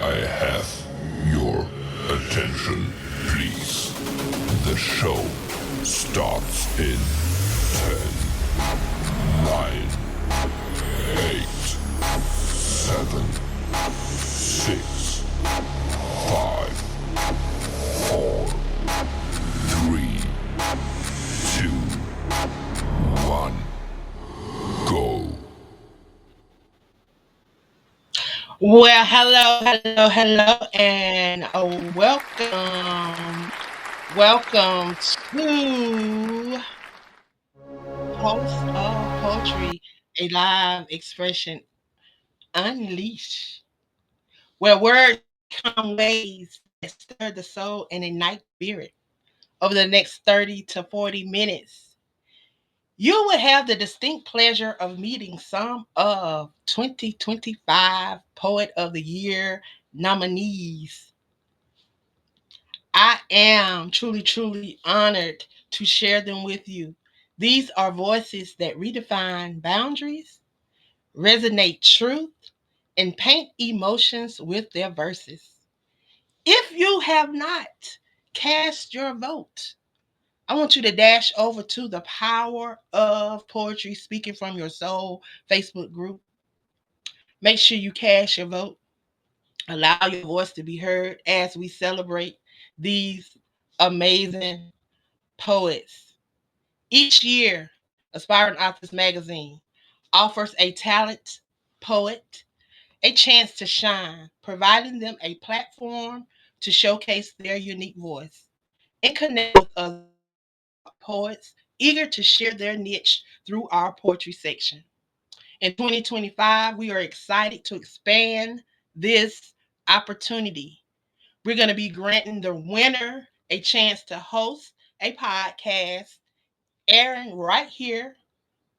I have your attention, please. The show starts in 10, 9, 8, 7, 6, 5, 4, 3, 2, 1, go. Well, hello, and welcome to Pulse of Poetry, a live expression unleashed, where words become waves that stir the soul and ignite spirit. Over the next 30 to 40 minutes, you will have the distinct pleasure of meeting some of 2025 Poet of the Year nominees. I am truly honored to share them with you. These are voices that redefine boundaries, resonate truth, and paint emotions with their verses. If you have not cast your vote, I want you to dash over to the Power of Poetry Speaking from Your Soul Facebook group. Make sure you cast your vote. Allow your voice to be heard as we celebrate these amazing poets. Each year, Aspiring Authors Magazine offers a talent poet a chance to shine, providing them a platform to showcase their unique voice and connect with other poets eager to share their niche through our poetry section. In 2025, we are excited to expand this opportunity. We're going to be granting the winner a chance to host a podcast airing right here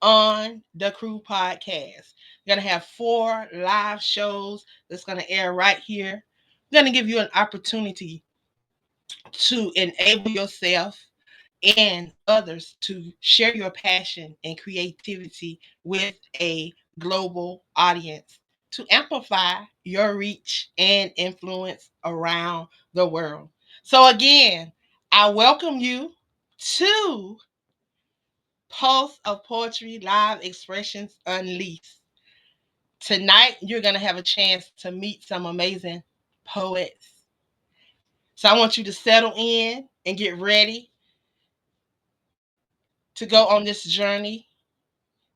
on the Crew Podcast. We're going to have 4 live shows that's going to air right here. We're going to give you an opportunity to enable yourself and others to share your passion and creativity with a global audience to amplify your reach and influence around the world. So, again, I welcome you to Pulse of Poetry Live Expressions Unleashed. Tonight, you're going to have a chance to meet some amazing poets. So, I want you to settle in and get ready to go on this journey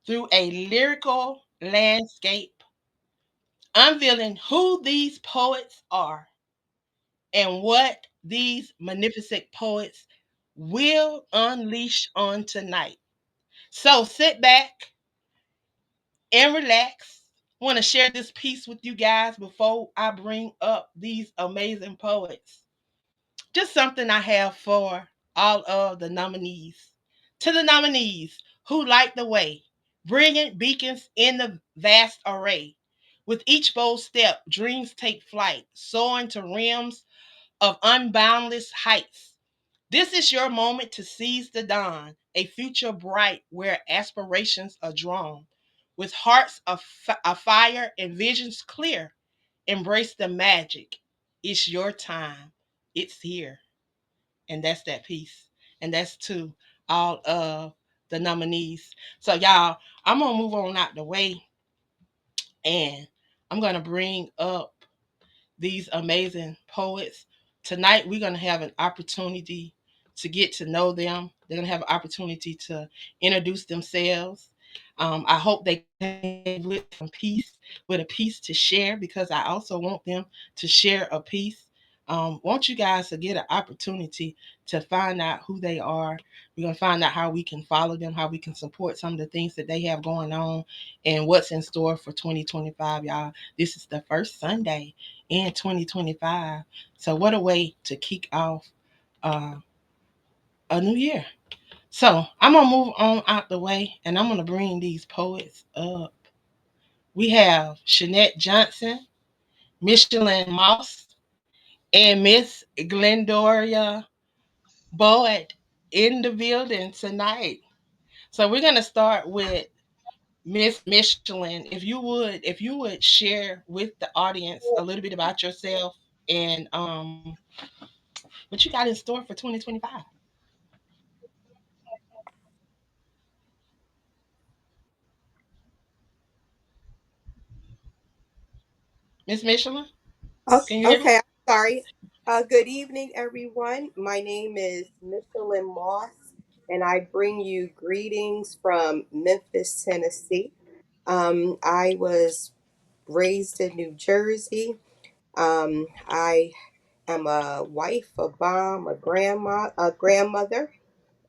through a lyrical landscape, unveiling who these poets are and what these magnificent poets will unleash on tonight. So sit back and relax. I want to share this piece with you guys before I bring up these amazing poets. Just something I have for all of the nominees. To the nominees who light the way, brilliant beacons in the vast array. With each bold step, dreams take flight, soaring to realms of unboundless heights. This is your moment to seize the dawn, a future bright where aspirations are drawn. With hearts afire and visions clear, embrace the magic. It's your time. It's here. And that's that piece. And that's to all of the nominees. So y'all, I'm gonna move on out the way and I'm gonna bring up these amazing poets. Tonight we're gonna have an opportunity to get to know them. They're gonna have an opportunity to introduce themselves. I hope they came with some piece, with a piece to share because I also want them to share a piece. Want you guys to get an opportunity to find out who they are. We're gonna find out how we can follow them, how we can support some of the things that they have going on, and what's in store for 2025, y'all. This is the first Sunday in 2025. So what a way to kick off uh, a new year. So I'm gonna move on out the way, and I'm gonna bring these poets up. We have Shanette Johnson, Michelin Moss, and Miss Glendoria Boyd in the building tonight. So we're gonna start with Miss Michelin, if you would share with the audience a little bit about yourself and what you got in store for 2025. Miss Michelin, can you hear me? Okay, I'm sorry. Good evening, everyone. My name is Michelin Moss, and I bring you greetings from Memphis, Tennessee. I was raised in New Jersey. I am a wife, a mom, a grandmother,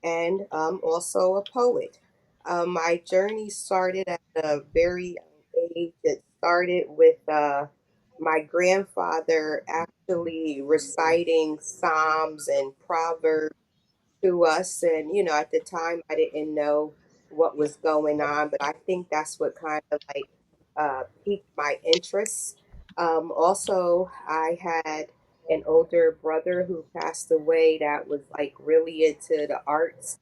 and also a poet. My journey started at a very young age. It started with my grandfather actually reciting Psalms and Proverbs to us. And, at the time, I didn't know what was going on, but I think that's what kind of like piqued my interest. Also, I had an older brother who passed away that was like really into the arts.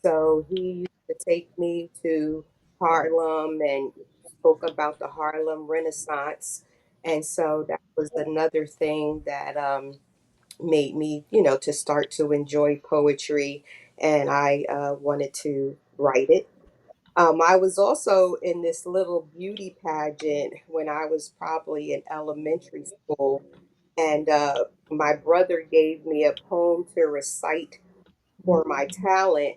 So he used to take me to Harlem and spoke about the Harlem Renaissance. And so that was another thing that made me, to start to enjoy poetry, and I wanted to write it. I was also in this little beauty pageant when I was probably in elementary school, and my brother gave me a poem to recite for my talent,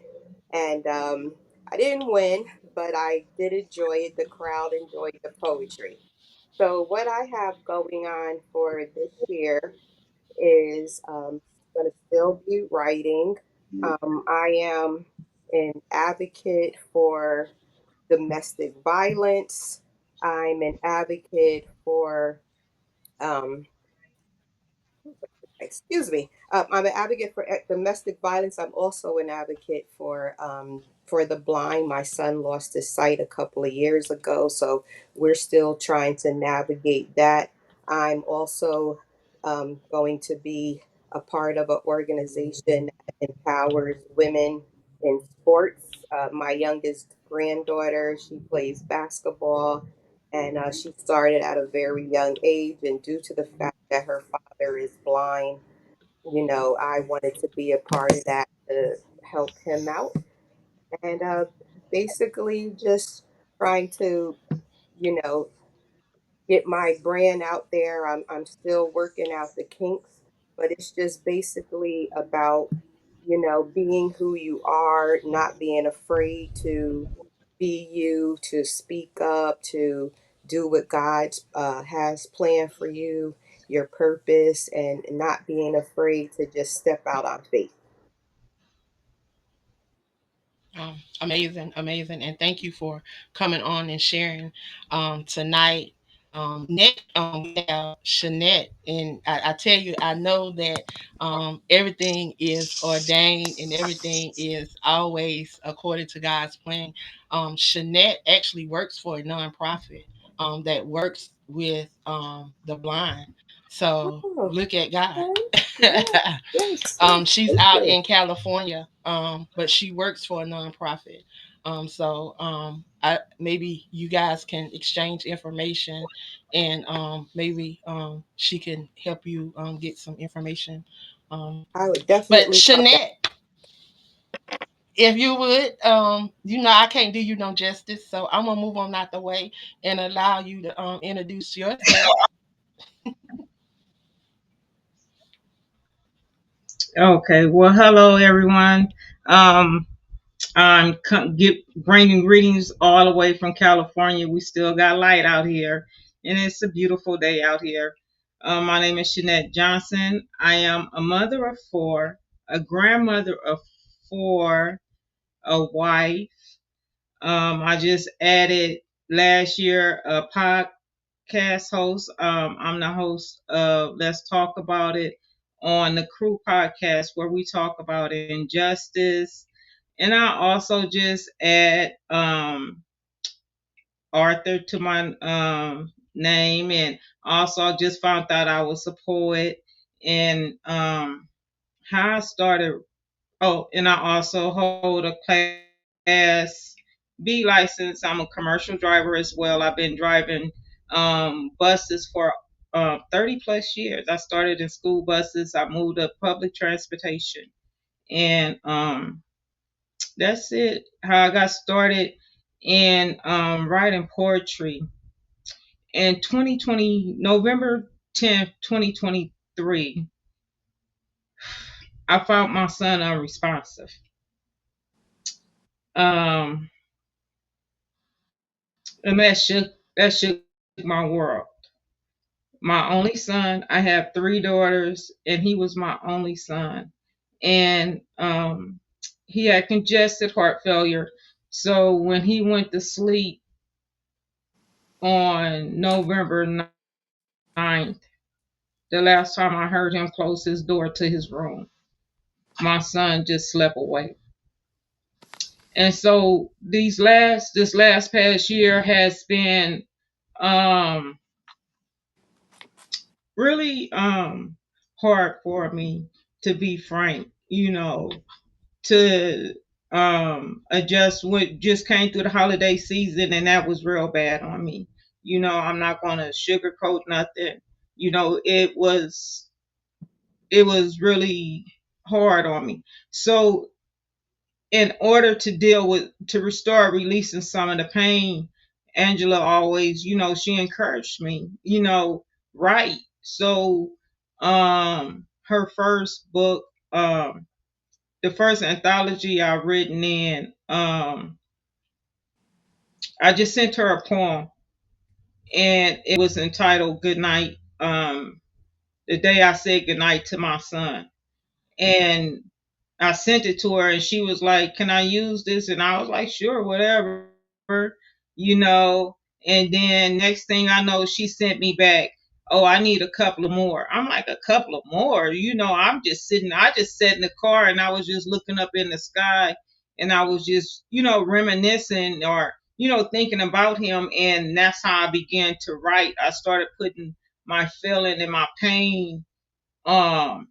and I didn't win, but I did enjoy it. The crowd enjoyed the poetry. So, what I have going on for this year is going to still be writing. I am an advocate for domestic violence. I'm an advocate for um, excuse me. I'm an advocate for domestic violence. I'm also an advocate for the blind. My son lost his sight a couple of years ago, so we're still trying to navigate that. I'm also going to be a part of an organization that empowers women in sports. My youngest granddaughter, she plays basketball, and she started at a very young age. And due to the fact that her father is blind, I wanted to be a part of that to help him out. And basically just trying to, you know, get my brand out there. I'm still working out the kinks, but it's just basically about, being who you are, not being afraid to be you, to speak up, to do what God has planned for you, your purpose, and not being afraid to just step out on faith. Amazing, amazing, and thank you for coming on and sharing tonight. Next, we have Shanette, and I tell you, I know that everything is ordained and everything is always according to God's plan. Shanette actually works for a nonprofit that works with the blind. So Oh, look at God. okay. Yes, yes, yes. She's Thank out you. in California, but she works for a nonprofit. I maybe you guys can exchange information, and maybe she can help you get some information. Um, I would but definitely love that. Shanette, if you would, I can't do you no justice, so I'm gonna move on out the way and allow you to introduce yourself. Okay, well, hello everyone. Um, bringing greetings all the way from California. We still got light out here, and it's a beautiful day out here. My name is Shanette Johnson. I am a mother of four, a grandmother of four, a wife. I just added last year a podcast host. I'm the host of Let's Talk About It on the Crew podcast, where we talk about injustice. And I also just add Arthur to my name. And also, I just found out I was a poet. And how I started. Oh, and I also hold a class B license. I'm a commercial driver as well. I've been driving buses for 30 plus years. I started in school buses. I moved up public transportation, and that's it. How I got started in writing poetry in 2020, November 10th, 2023. I found my son unresponsive. Um, and that shook my world. My only son. I have three daughters, and he was my only son. And he had congested heart failure. So when he went to sleep on November 9th, the last time I heard him close his door to his room, my son just slept away. And so this last past year has been um really hard for me, to be frank, to adjust. What just came through the holiday season, and that was real bad on me. I'm not gonna sugarcoat nothing. It was really hard on me. So in order to restore releasing some of the pain, Angela always, she encouraged me, write. So her first book, the first anthology I've written in, I just sent her a poem, and it was entitled Good Night. The day I said goodnight to my son. And I sent it to her, and she was like, "Can I use this?" And I was like, "Sure, whatever." you know. And then next thing I know, she sent me back, "Oh, I need a couple of more." I'm like, "A couple of more?" I just sat in the car, and I was just looking up in the sky, and I was just, reminiscing, or, thinking about him. And that's how I began to write. I started putting my feeling and my pain um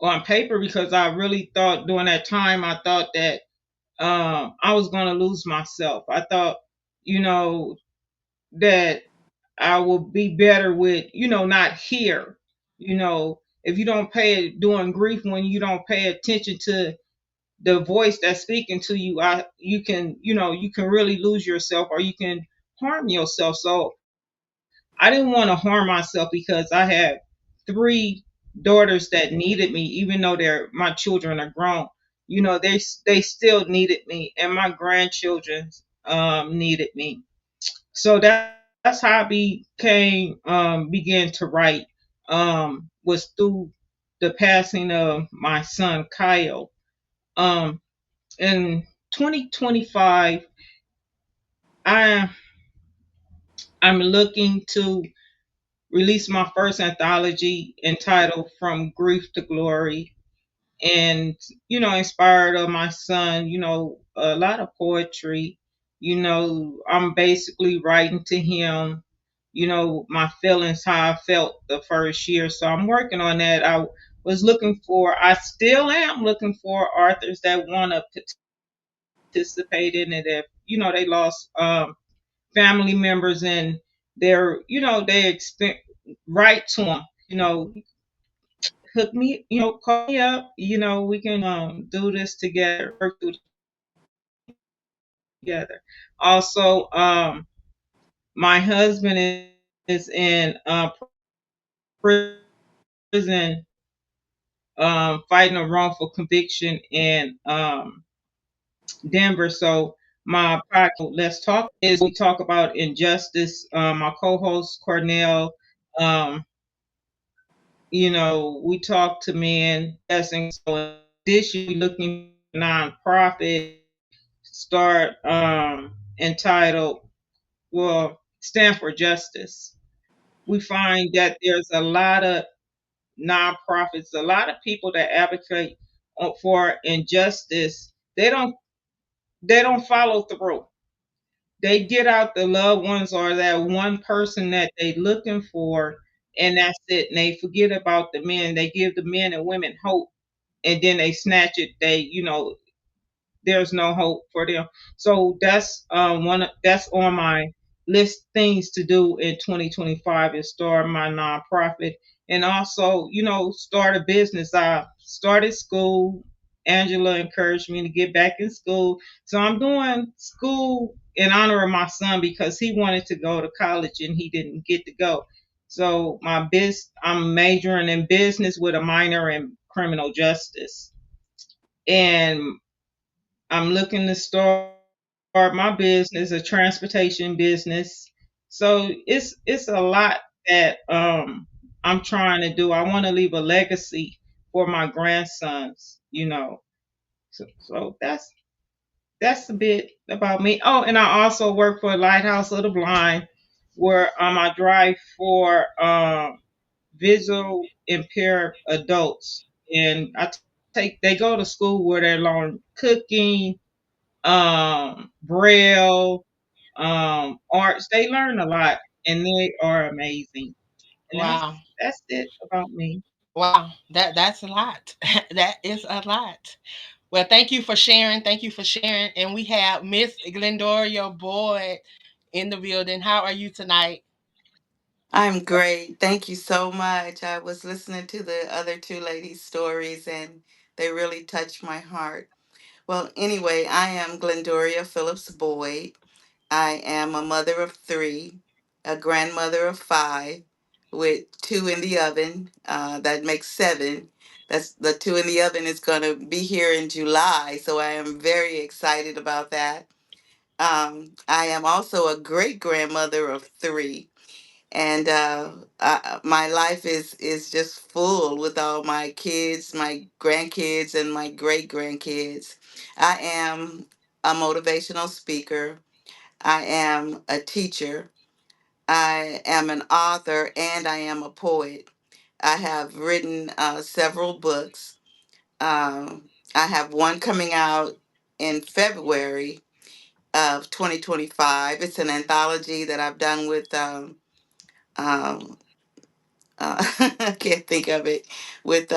on paper, because I really thought during that time, I thought that I was going to lose myself. I thought, you know, that I would be better with, not here. If you don't pay during grief, when you don't pay attention to the voice that's speaking to you, you can really lose yourself, or you can harm yourself. So I didn't want to harm myself, because I had three daughters that needed me, even though my children are grown. They still needed me, and my grandchildren needed me. So that's how I began to write. Was through the passing of my son Kyle. In 2025, I I'm looking to released my first anthology entitled From Grief to Glory, and inspired of my son, a lot of poetry. I'm basically writing to him, my feelings, how I felt the first year. So I'm working on that. I still am looking for authors that want to participate in it, if they lost family members, and write to them, call me up, we can do this together, work through together. Also, my husband is in prison, fighting a wrongful conviction in Denver. So my podcast, Let's Talk, is we talk about injustice. My co-host Cornell, um, we talk to men. And so in addition, we looking for nonprofit start entitled, well, Stand for Justice. We find that there's a lot of nonprofits, a lot of people that advocate for injustice. They don't follow through. They get out the loved ones, or that one person that they looking for, and that's it. And they forget about the men. They give the men and women hope, and then they snatch it. there's no hope for them. So that's that's on my list things to do in 2025 is start my nonprofit and also, start a business. I started school. Angela encouraged me to get back in school. So I'm doing school in honor of my son because he wanted to go to college and he didn't get to go. So I'm majoring in business with a minor in criminal justice. And I'm looking to start my business, a transportation business. So it's a lot that I'm trying to do. I want to leave a legacy for my grandsons. So that's a bit about me. Oh, and I also work for Lighthouse of the Blind, where I drive for visual impaired adults, and they go to school where they learn cooking, braille, arts. They learn a lot, and they are amazing. And Wow. that's it about me. Wow. That's a lot. That is a lot. Well, thank you for sharing. Thank you for sharing. And we have Miss Glendoria Boyd in the building. How are you tonight? I'm great. Thank you so much. I was listening to the other two ladies' stories and they really touched my heart. Well, anyway, I am Glendoria Phillips Boyd. I am a mother of three, a grandmother of five, with two in the oven. That makes seven. That's the two in the oven is going to be here in July, so I am very excited about that. I am also a great grandmother of three, and my life is just full with all my kids, my grandkids, and my great grandkids. I am a motivational speaker. I am a teacher. I am an author, and I am a poet. I have written several books. I have one coming out in February of 2025. It's an anthology that I've done with um, I can't think of it, with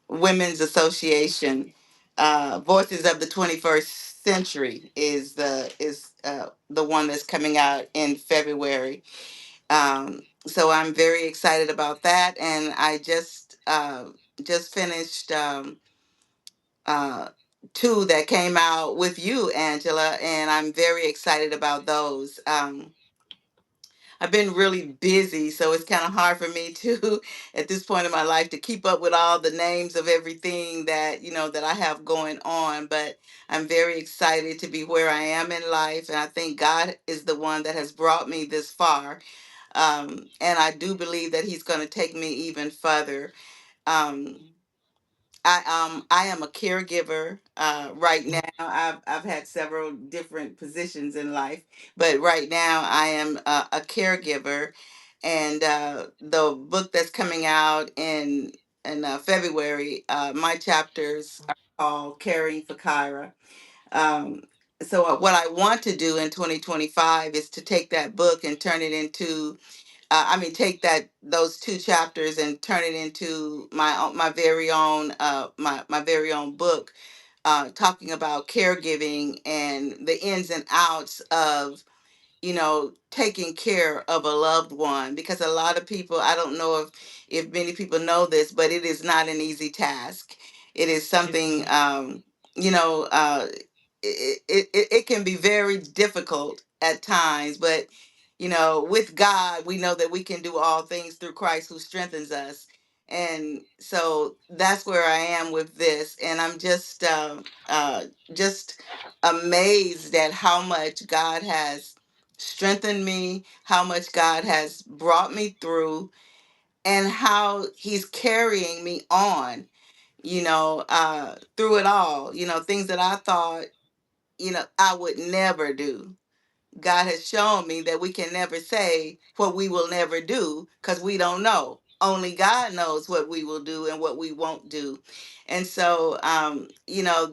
Women's Association. Voices of the 21st Century is the one that's coming out in February. So I'm very excited about that, and I just finished uh, two that came out with you, Angela, and I'm very excited about those. I've been really busy, so it's kind of hard for me to, at this point in my life, to keep up with all the names of everything that I have going on. But I'm very excited to be where I am in life, and I think God is the one that has brought me this far. And I do believe that He's going to take me even further. Um, I am a caregiver right now. I've had several different positions in life, but right now I am a caregiver, and the book that's coming out in February, my chapters are called "Caring for Kyra." Um, so what I want to do in 2025 is to take that book and turn it into take those two chapters and turn it into my very own my very own book, talking about caregiving and the ins and outs of taking care of a loved one, because a lot of people, I don't know if many people know this, but it is not an easy task. It is It's something, not. you know, it can be very difficult at times, but with God, we know that we can do all things through Christ who strengthens us. And so that's where I am with this. And I'm just amazed at how much God has strengthened me, how much God has brought me through, and how He's carrying me on, through it all, things that I thought, I would never do. God has shown me that we can never say what we will never do because we don't know. Only God knows what we will do and what we won't do. And so,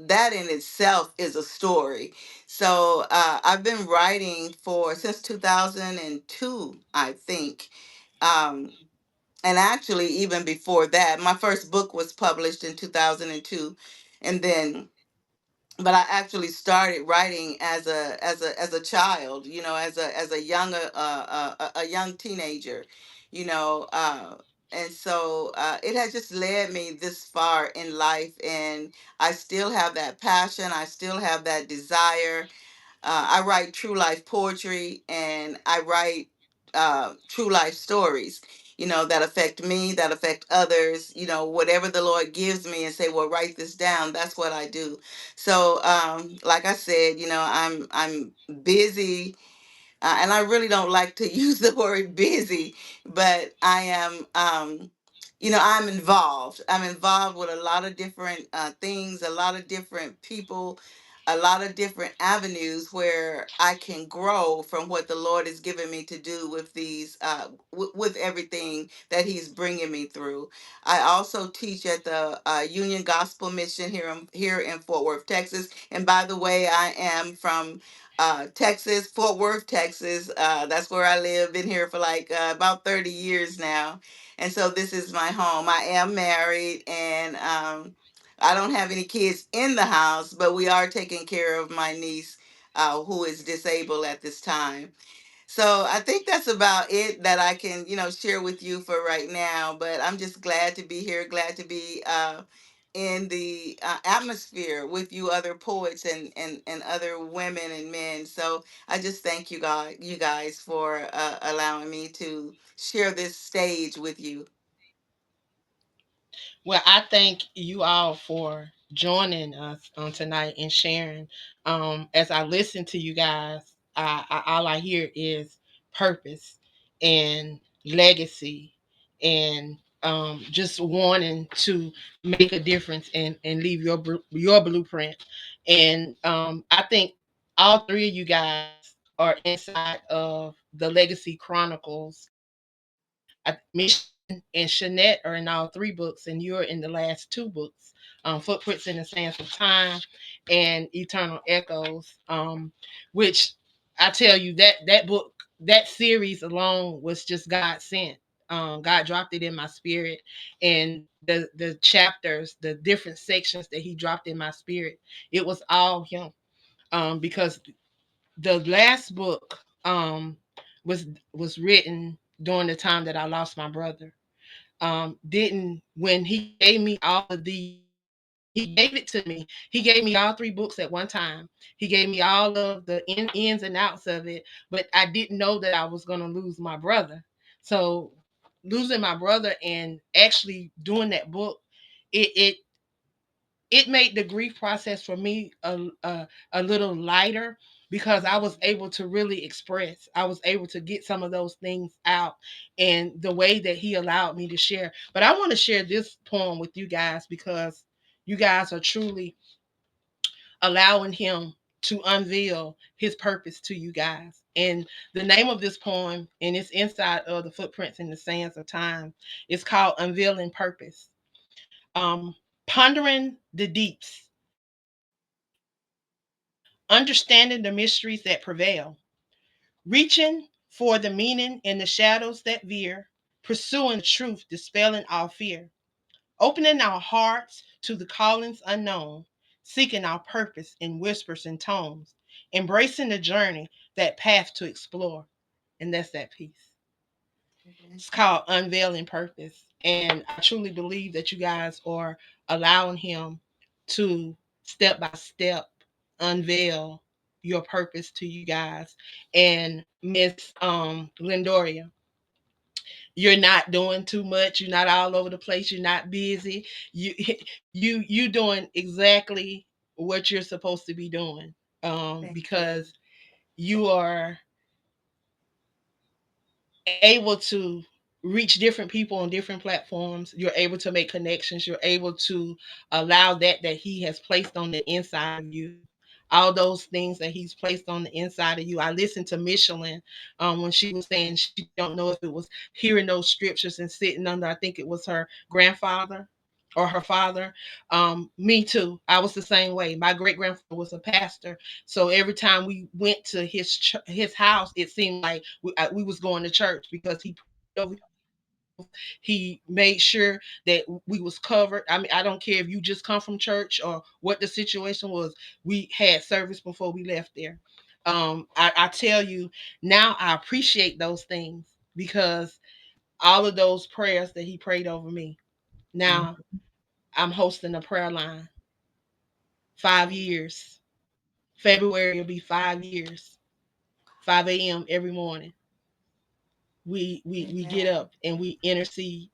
that in itself is a story. So I've been writing for since 2002, I think. Um, and actually, even before that, my first book was published in 2002. And then but I actually started writing as a child, as a young a young teenager, you know, and so it has just led me this far in life, and I still have that passion. I still have that desire. I write true life poetry, and I write true life stories, that affect me, that affect others, whatever the Lord gives me and say, well, write this down. That's what I do. So, like I said, I'm busy, and I really don't like to use the word busy, but I am, I'm involved. I'm involved with a lot of different things, a lot of different people, a lot of different avenues where I can grow from what the Lord has given me to do with these, with everything that He's bringing me through. I also teach at the Union Gospel Mission here in Fort Worth, Texas. And by the way, I am from Texas, Fort Worth, Texas. That's where I live. Been here for like about 30 years now. And so this is my home. I am married, and I don't have any kids in the house, but we are taking care of my niece who is disabled at this time. So I think that's about it that I can, share with you for right now. But I'm just glad to be here, glad to be in the atmosphere with you other poets and other women and men. So I just thank you guys for allowing me to share this stage with you. Well, I thank you all for joining us on tonight and sharing. As I listen to you guys, all I hear is purpose and legacy, and just wanting to make a difference and leave your blueprint. And I think all three of you guys are inside of the Legacy Chronicles. Mission and Shanette are in all three books, and you're in the last two books, Footprints in the Sands of Time and Eternal Echoes, which I tell you that book, that series alone was just God sent. God dropped it in my spirit, and the chapters, the different sections that He dropped in my spirit, it was all Him. Because the last book was written during the time that I lost my brother. Didn't When he gave me all of these, he gave it to me. He gave me all three books at one time. He gave me all of the ins and outs of it, but I didn't know that I was going to lose my brother. So losing my brother and actually doing that book, it it it made the grief process for me a little lighter, because I was able to really express. I was able to get some of those things out, and the way that he allowed me to share. But I want to share this poem with you guys, because you guys are truly allowing him to unveil his purpose to you guys. And the name of this poem, and it's inside of the Footprints in the Sands of Time, is called Unveiling Purpose. Um, Pondering the deeps, understanding the mysteries that prevail, reaching for the meaning in the shadows that veer, pursuing the truth, dispelling all fear, opening our hearts to the callings unknown, seeking our purpose in whispers and tones, embracing the journey, that path to explore. And that's that piece. It's called Unveiling Purpose. And I truly believe that you guys are allowing him to step by step unveil your purpose to you guys. And Miss Glendoria, you're not doing too much. You're not all over the place. You're not busy. You you doing exactly what you're supposed to be doing. Thank you. Because you are able to reach different people on different platforms. You're able to make connections. You're able to allow that he has placed on the inside of you. All those things that he's placed on the inside of you. I listened to Michelin when she was saying she don't know if it was hearing those scriptures and sitting under, I think it was her grandfather or her father. Me too. I was the same way. My great grandfather was a pastor, so every time we went to his house, it seemed like we was going to church, because he prayed over. He made sure that we was covered. I mean, I don't care if you just come from church or what the situation was. We had service before we left there. I tell you now, I appreciate those things because all of those prayers that he prayed over me. Now I'm hosting a prayer line. 5 years. February will be 5 years. 5 a.m. every morning. We get Amen. up and we intercede.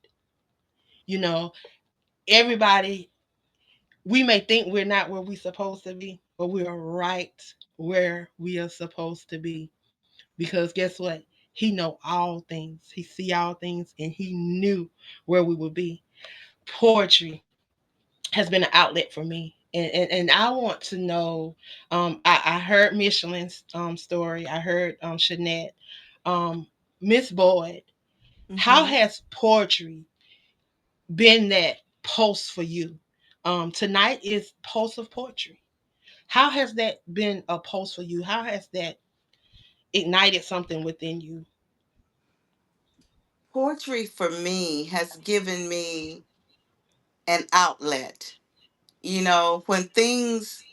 You know, everybody, we may think we're not where we're supposed to be, but we are right where we are supposed to be. Because guess what? He know all things. He see all things, and he knew where we would be. Poetry has been an outlet for me. And I want to know, I heard Michelin's story. I heard Shanette. Um, Miss Boyd, how Mm-hmm. has poetry been that pulse for you? Tonight is Pulse of Poetry. How has that been a pulse for you? How has that ignited something within you? Poetry for me has given me an outlet. When things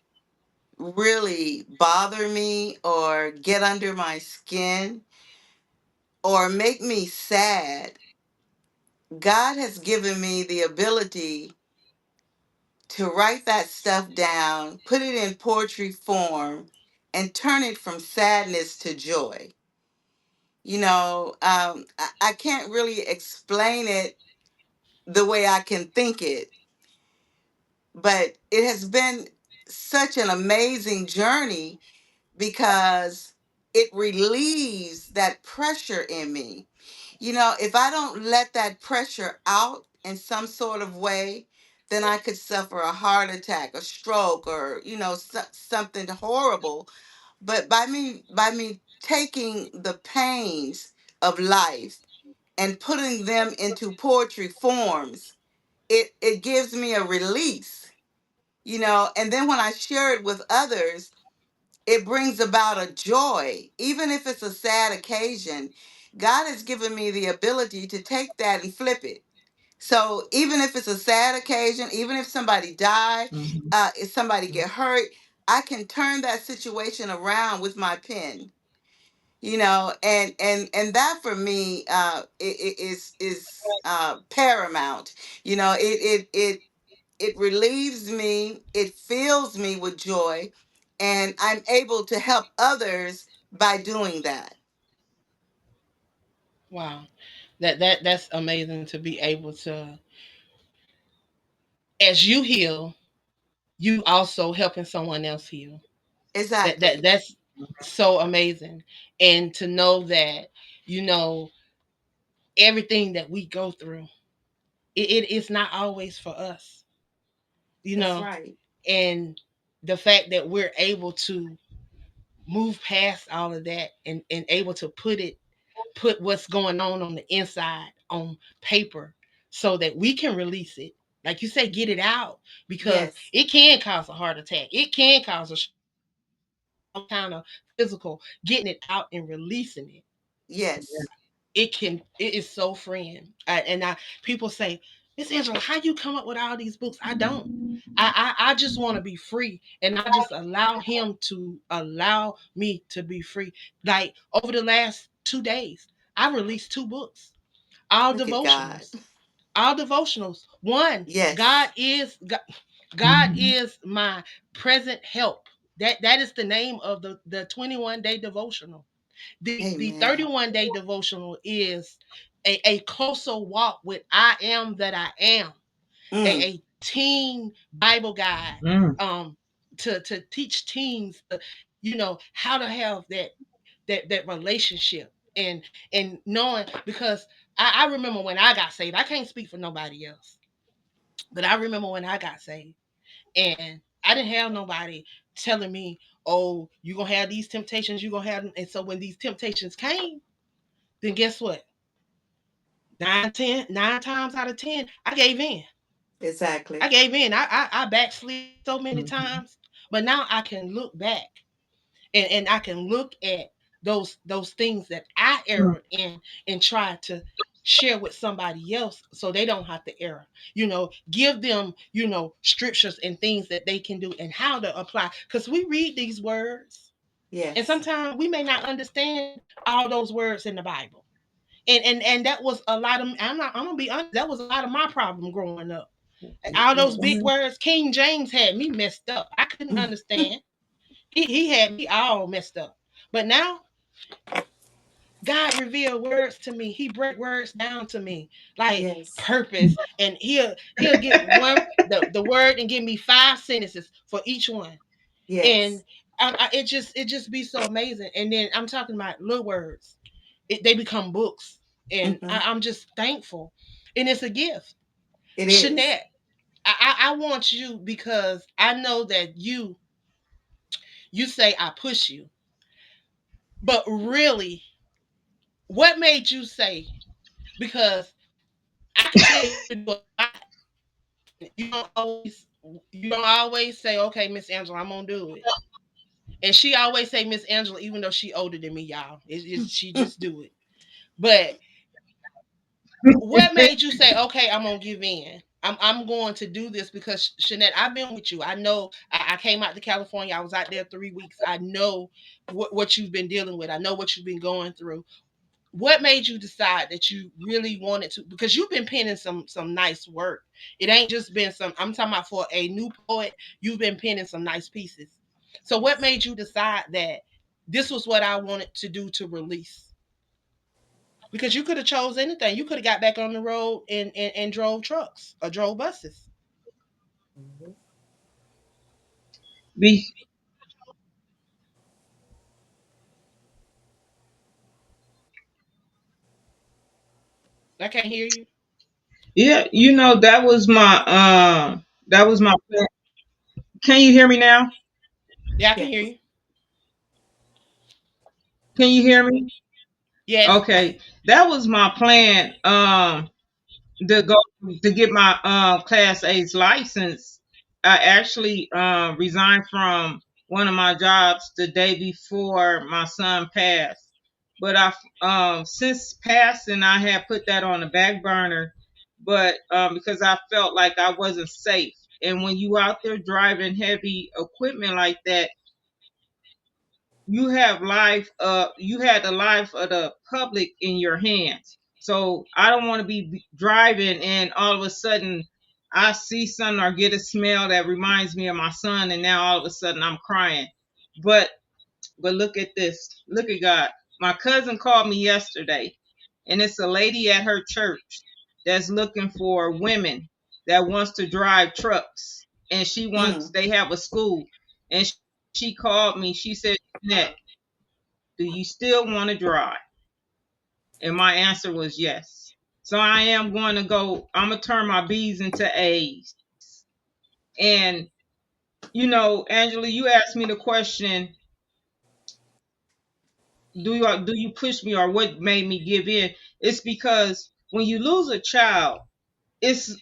really bother me or get under my skin or make me sad, God has given me the ability to write that stuff down, put it in poetry form, and turn it from sadness to joy. I can't really explain it the way I can think it, but it has been such an amazing journey because it relieves that pressure in me. If I don't let that pressure out in some sort of way, then I could suffer a heart attack, a stroke, or something horrible. But by me taking the pains of life and putting them into poetry forms, it gives me a release. And then when I share it with others, it brings about a joy, even if it's a sad occasion. God has given me the ability to take that and flip it. So even if it's a sad occasion, even if somebody died, Mhm. if somebody get hurt, I can turn that situation around with my pen. And that for me, is paramount. It relieves me, it fills me with joy, and I'm able to help others by doing that. Wow, that's amazing to be able to, as you heal, you also helping someone else heal. That Exactly. that's so amazing, and to know that, you know everything that we go through, it's not always for us, you That's know, right. and the fact that we're able to move past all of that, and able to put what's going on the inside on paper so that we can release it, like you say, get it out, because Yes. it can cause a heart attack, it can cause some kind of physical, getting it out and releasing it. Yes. It is so freeing. And people say, Miss Angela, how you come up with all these books? I don't. I just want to be free, and I just allow him to allow me to be free. Like over the last 2 days, I released 2 books, all Look at God. devotionals, all devotionals. One, God Yes. is God, God Mhm. is my present help. That is the name of the 21-day devotional. The Amen. 31-day devotional is a closer walk with I am that I am, Mm. a teen Bible guide, Mm. to teach teens, how to have that relationship, and knowing, because I remember when I got saved. I can't speak for nobody else, but I remember when I got saved, and I didn't have nobody telling me, "Oh, you're gonna have these temptations, you're gonna have them." And so when these temptations came, then guess what? 9 times out of 10, I gave in. I Exactly. gave in. I backslid so many Mhm. times, but now I can look back, and I can look at those things that I Mm. erred in, and try to share with somebody else so they don't have to err. Give them, scriptures and things that they can do and how to apply. Because we read these words and Yes. sometimes we may not understand all those words in the Bible. And that was a lot of, I'm gonna be honest, that was a lot of my problem growing up. All those Yes. big Mm-hmm. words, King James had me messed up. I couldn't understand. He had me all messed up. But now God revealed words to me. He break words down to me, like Yes. purpose, and he'll get the word and give me 5 sentences for each one. And Yes. it just be so amazing. And then I'm talking about little words. They become books, and Mm-hmm. I'm just thankful, and it's a gift. It is. Shanette, I want you because I know that you say I push you, but really, what made you say? Because I can tell you to do a lot. You don't always say, okay, Miss Angela, I'm gonna do it. And she always say Miss Angela, even though she older than me, y'all. She just do it. But what made you say, okay, I'm gonna give in? I'm going to do this because Shanette, I've been with you. I know I came out to California. I was out there 3 weeks. I know what you've been dealing with. I know what you've been going through. What made you decide that you really wanted to? Because you've been penning some nice work. It ain't just been some. I'm talking about for a new poet. You've been penning some nice pieces. So what made you decide that this was what I wanted to do to release? Because you could have chose anything. You could have got back on the road and drove trucks or drove buses. Mhm. Be, I can't hear you. yeah, that was my plan. Can you hear me now? Yeah, I can hear Yes. you. Can you hear me? Yes. Okay. That was my plan. To go to get my class A's license. I actually resigned from one of my jobs the day before my son passed. But I since passing, I had put that on the back burner. But because I felt like I wasn't safe, and when you out there driving heavy equipment like that, you had the life of the public in your hands. So I don't want to be driving and all of a sudden I see something or get a smell that reminds me of my son, and now all of a sudden I'm crying. but but look at this, look at God. My cousin called me yesterday, and it's a lady at her church that's looking for women that wants to drive trucks, and Mm. they have a school. And she called me, she said, "Net, do you still want to drive?" And my answer was yes. So I am going to go, I'm going to turn my B's into A's. And, Angela, you asked me the question, do you push me, or what made me give in? It's because when you lose a child, it's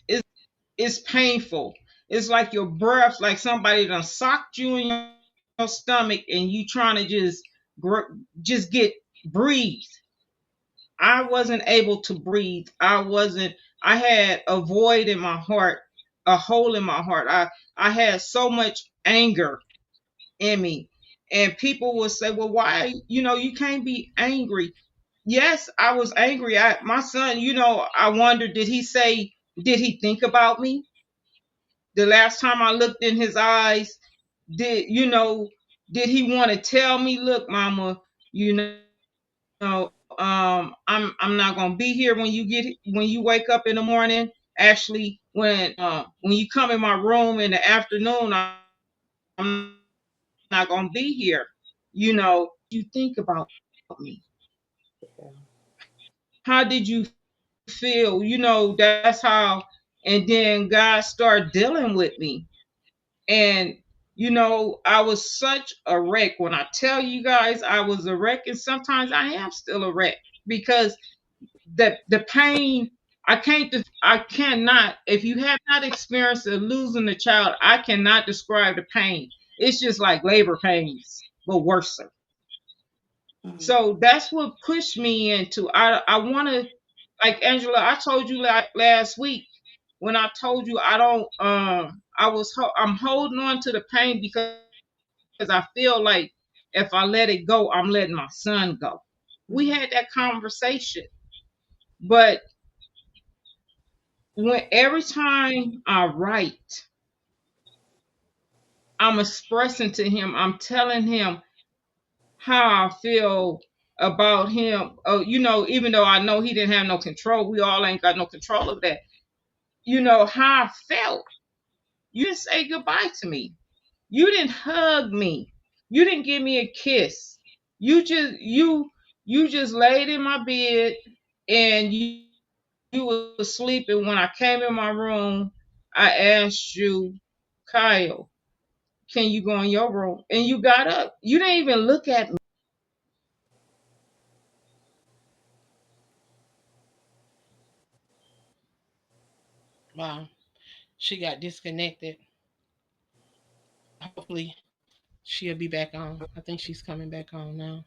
painful. It's like your breath, like somebody done socked you in your stomach, and you trying to just get breathe. I wasn't able to breathe. I had a void in my heart, a hole in my heart. I had so much anger in me. And people will say, "Well, why, you can't be angry." Yes, I was angry. My son, I wondered, did he think about me? The last time I looked in his eyes, did he want to tell me, "Look, mama, you I'm not gonna be here when you wake up in the morning. Actually, when you come in my room in the afternoon, I'm not gonna be here." You think about me. Yeah. How did you feel? That's how. And then God started dealing with me, and I was such a wreck. When I tell you guys I was a wreck, and sometimes I am still a wreck, because the pain, I cannot, if you have not experienced losing a child, I cannot describe the pain. It's just like labor pains, but worse. Mm. So that's what pushed me into, I want to like Angela, I told you last week when I told you I don't I'm holding on to the pain because I feel like if I let it go, I'm letting my son go. We Mhm. had that conversation, but when every time I write, I'm expressing to him, I'm telling him how I feel about him. Even though I know he didn't have no control, we all ain't got no control of that. How I felt. You didn't say goodbye to me. You didn't hug me. You didn't give me a kiss. You just laid in my bed and you were sleeping. When I came in my room, I asked you, Kyle, can you go in your room? And you got up. You didn't even look at me. Wow. She got disconnected. Hopefully, she'll be back on. I think she's coming back on now.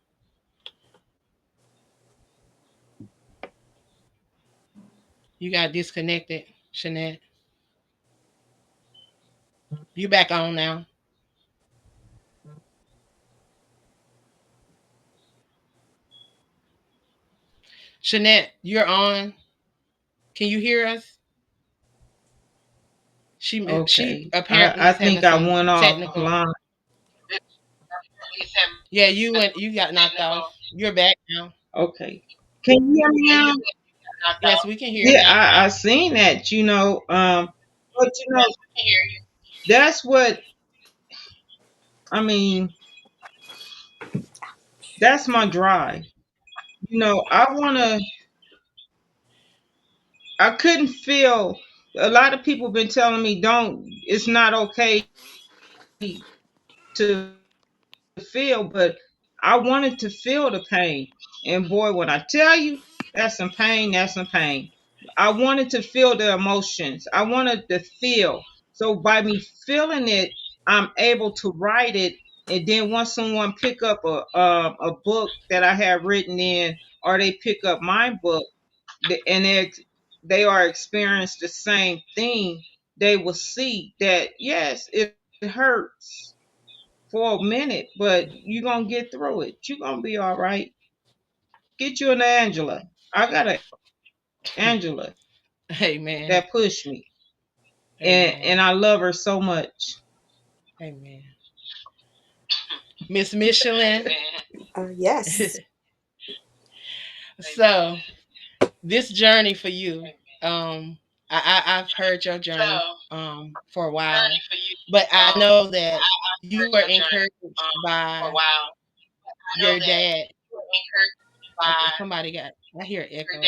You got disconnected, Shanette. You back on now. Shanette, you're on. Can you hear us? She Okay. apparently I is having think I some went technical. offline. Yeah, you got knocked off. You're back now. Okay. Can you hear me now? Yes, we can hear Yeah, you. I seen that, but that's what I mean, that's my drive. I couldn't feel. A lot of people been telling me don't, it's not okay to feel, but I wanted to feel the pain. And boy, when I tell you, that's some pain, that's some pain. I wanted to feel the emotions. I wanted to feel. So by me feeling it, I'm able to write it. And then once someone pick up a book that I have written in, or they pick up my book, and they are experiencing the same thing, they will see that yes, it hurts for a minute, but you're gonna get through it. You're gonna be all right. Get you an Angela. I got an Angela Amen. that pushed me, and Amen. I love her so much. Amen. Miss Michelin. Yes. So this journey for you, I've heard your journey for a while, but I know that you were encouraged by your dad. Somebody got, I hear echo.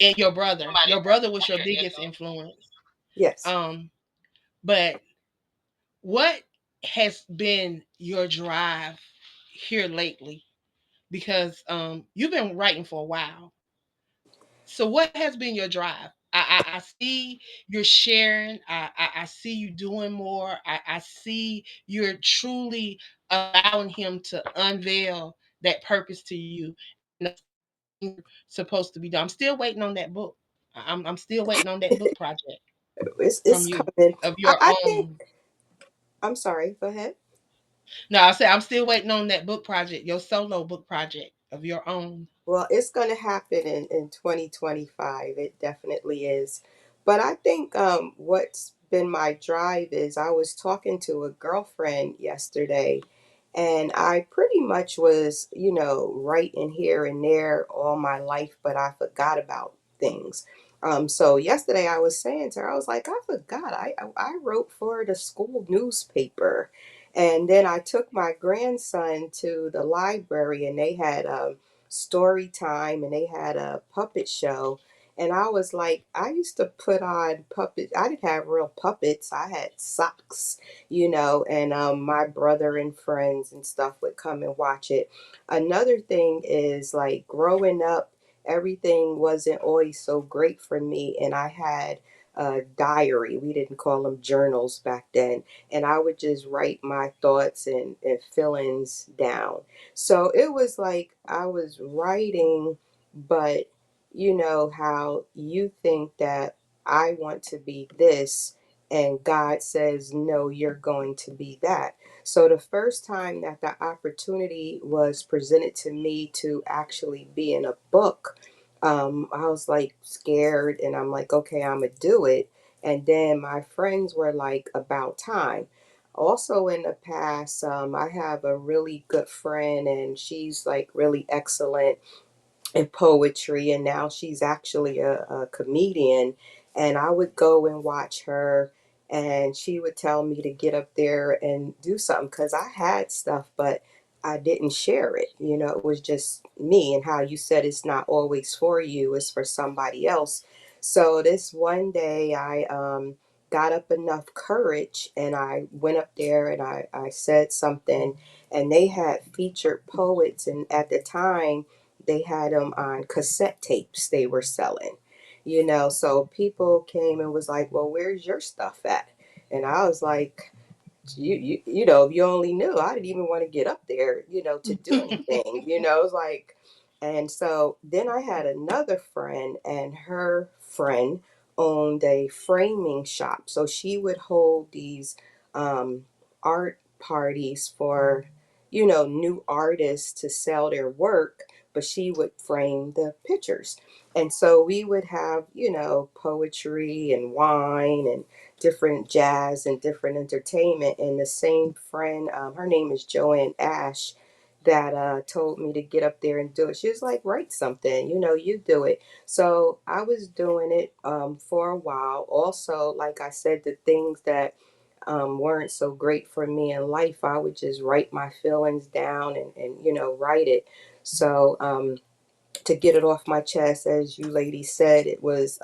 And your brother. Your brother was your biggest influence. Yes. Um, but what has been your drive here lately? Because you've been writing for a while. So what has been your drive? I see you're sharing. I see you doing more. I see you're truly allowing him to unveil that purpose to you. And you're supposed to be done. I'm still waiting on that book. I'm still waiting on that book project from It's you coming. of I, your I think, own. I'm sorry, go ahead. No, I said I'm still waiting on that book project, your solo book project of your own. Well, it's going to happen in 2025. It definitely is. But I think what's been my drive is I was talking to a girlfriend yesterday, and I pretty much was, writing here and there all my life, but I forgot about things. So yesterday I was saying to her, I was like, I forgot. I wrote for the school newspaper. And then I took my grandson to the library, and they had story time, and they had a puppet show. And I was like, I used to put on puppets. I didn't have real puppets. I had socks, and my brother and friends and stuff would come and watch it. Another thing is like growing up, everything wasn't always so great for me. And I had a diary. We didn't call them journals back then. And I would just write my thoughts and feelings down. So it was like I was writing but you know how you think that I want to be this, and God says, no, you're going to be that. So the first time that the opportunity was presented to me to actually be in a book, I was like scared, and I'm like, okay, I'm gonna do it. And then my friends were like, about time. Also, in the past, I have a really good friend, and she's like really excellent in poetry, and now she's actually a comedian. And I would go and watch her, and she would tell me to get up there and do something because I had stuff, but I didn't share it. You know, it was just me. And how you said it's not always for you, it's for somebody else. So this one day I got up enough courage, and I went up there, and I said something, and they had featured poets, and at the time they had them on cassette tapes they were selling, you know. So people came and was like, well, where's your stuff at? And I was like, you know, if you only knew, I didn't even want to get up there, you know, to do anything, you know. It was like, and so then I had another friend, and her friend owned a framing shop, so she would hold these um, art parties for, you know, new artists to sell their work, but she would frame the pictures. And so we would have, you know, poetry and wine and different jazz and different entertainment. And the same friend, her name is Joanne Ash, that told me to get up there and do it. She was like, write something, you know, you do it. So I was doing it for a while. Also, like I said, the things that weren't so great for me in life, I would just write my feelings down, and you know, write it. So, to get it off my chest, as you ladies said, it was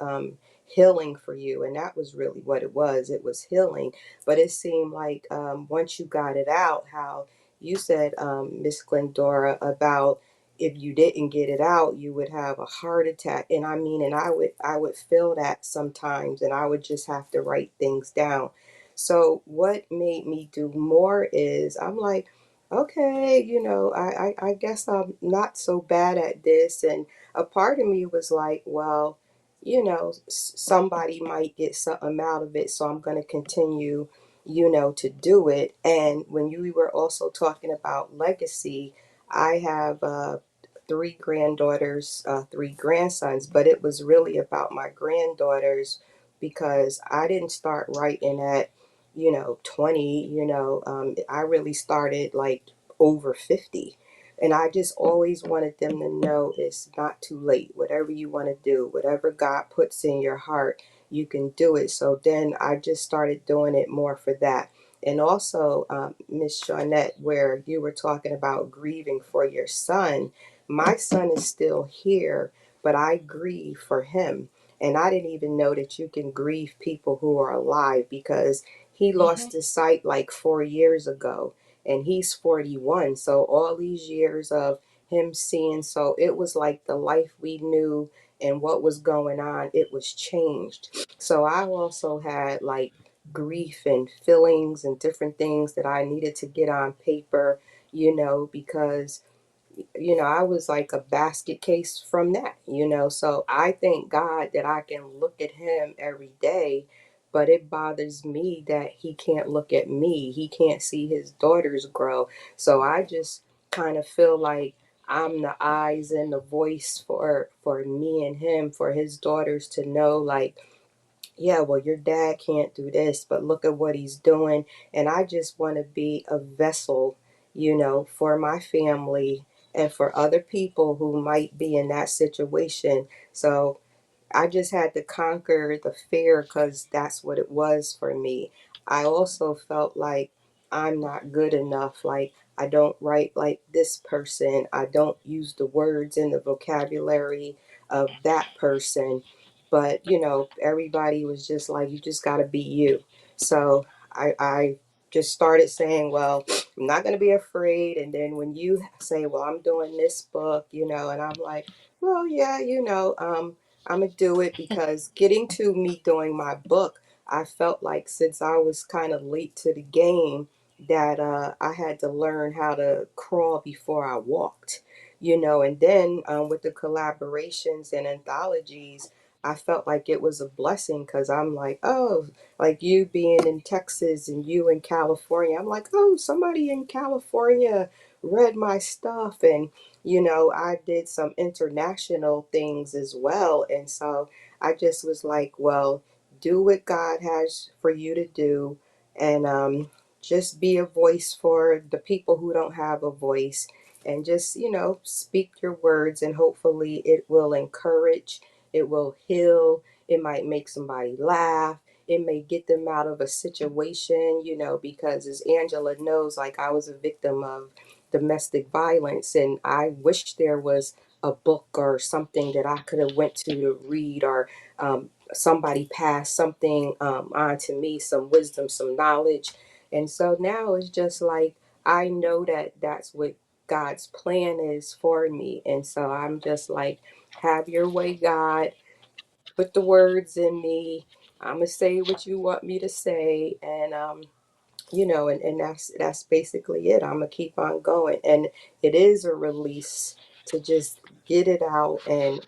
healing for you, and that was really what it was. It was healing, but it seemed like once you got it out, how you said, Miss Glendora, about if you didn't get it out, you would have a heart attack. And I mean, and I would feel that sometimes, and I would just have to write things down. So what made me do more is I'm like, okay, you know, I guess I'm not so bad at this. And a part of me was like, well, you know, somebody might get something out of it, so I'm going to continue, you know, to do it. And when you were also talking about legacy, I have three granddaughters, three grandsons, but it was really about my granddaughters because I didn't start writing at, you know, 20, you know, I really started like over 50. And I just always wanted them to know it's not too late. Whatever you want to do, whatever God puts in your heart, you can do it. So then I just started doing it more for that. And also, Miss Shawnette, where you were talking about grieving for your son, my son is still here, but I grieve for him. And I didn't even know that you can grieve people who are alive because he Hmm. lost his sight like 4 years ago, and he's 41. So all these years of him seeing, so it was like the life we knew and what was going on, it was changed. So I also had like grief and feelings and different things that I needed to get on paper, you know, because you know, I was like a basket case from that, you know. So I thank God that I can look at him every day, but it bothers me that he can't look at me. He can't see his daughters grow. So I just kind of feel like I'm the eyes and the voice for me and him, for his daughters to know, like, yeah, well, your dad can't do this, but look at what he's doing. And I just want to be a vessel, you know, for my family and for other people who might be in that situation. So I just had to conquer the fear because that's what it was for me. I also felt like I'm not good enough. Like, I don't write like this person. I don't use the words in the vocabulary of that person. But, you know, everybody was just like, you just got to be you. So I just started saying, well, I'm not going to be afraid. And then when you say, well, I'm doing this book, you know, and I'm like, well, yeah, you know, I'm gonna do it because getting to me doing my book, I felt like since I was kind of late to the game, that I had to learn how to crawl before I walked. And then with the collaborations and anthologies, I felt like it was a blessing because I'm like, oh, like you being in Texas and you in California, I'm like, oh, somebody in California read my stuff. And, I did some international things as well. And so I just was like, well, do what God has for you to do, and just be a voice for the people who don't have a voice, and just speak your words, and hopefully it will encourage, it will heal, it might make somebody laugh, it may get them out of a situation, because as Angela knows, like I was a victim of domestic violence, and I wish there was a book or something that I could have went to read, or somebody passed something on to me, some wisdom, some knowledge. And so now it's just like I know that that's what God's plan is for me. And so I'm just like, have your way, God. Put the words in me. I'm going to say what you want me to say. And, and that's basically it. I'm going to keep on going. And it is a release to just get it out. And,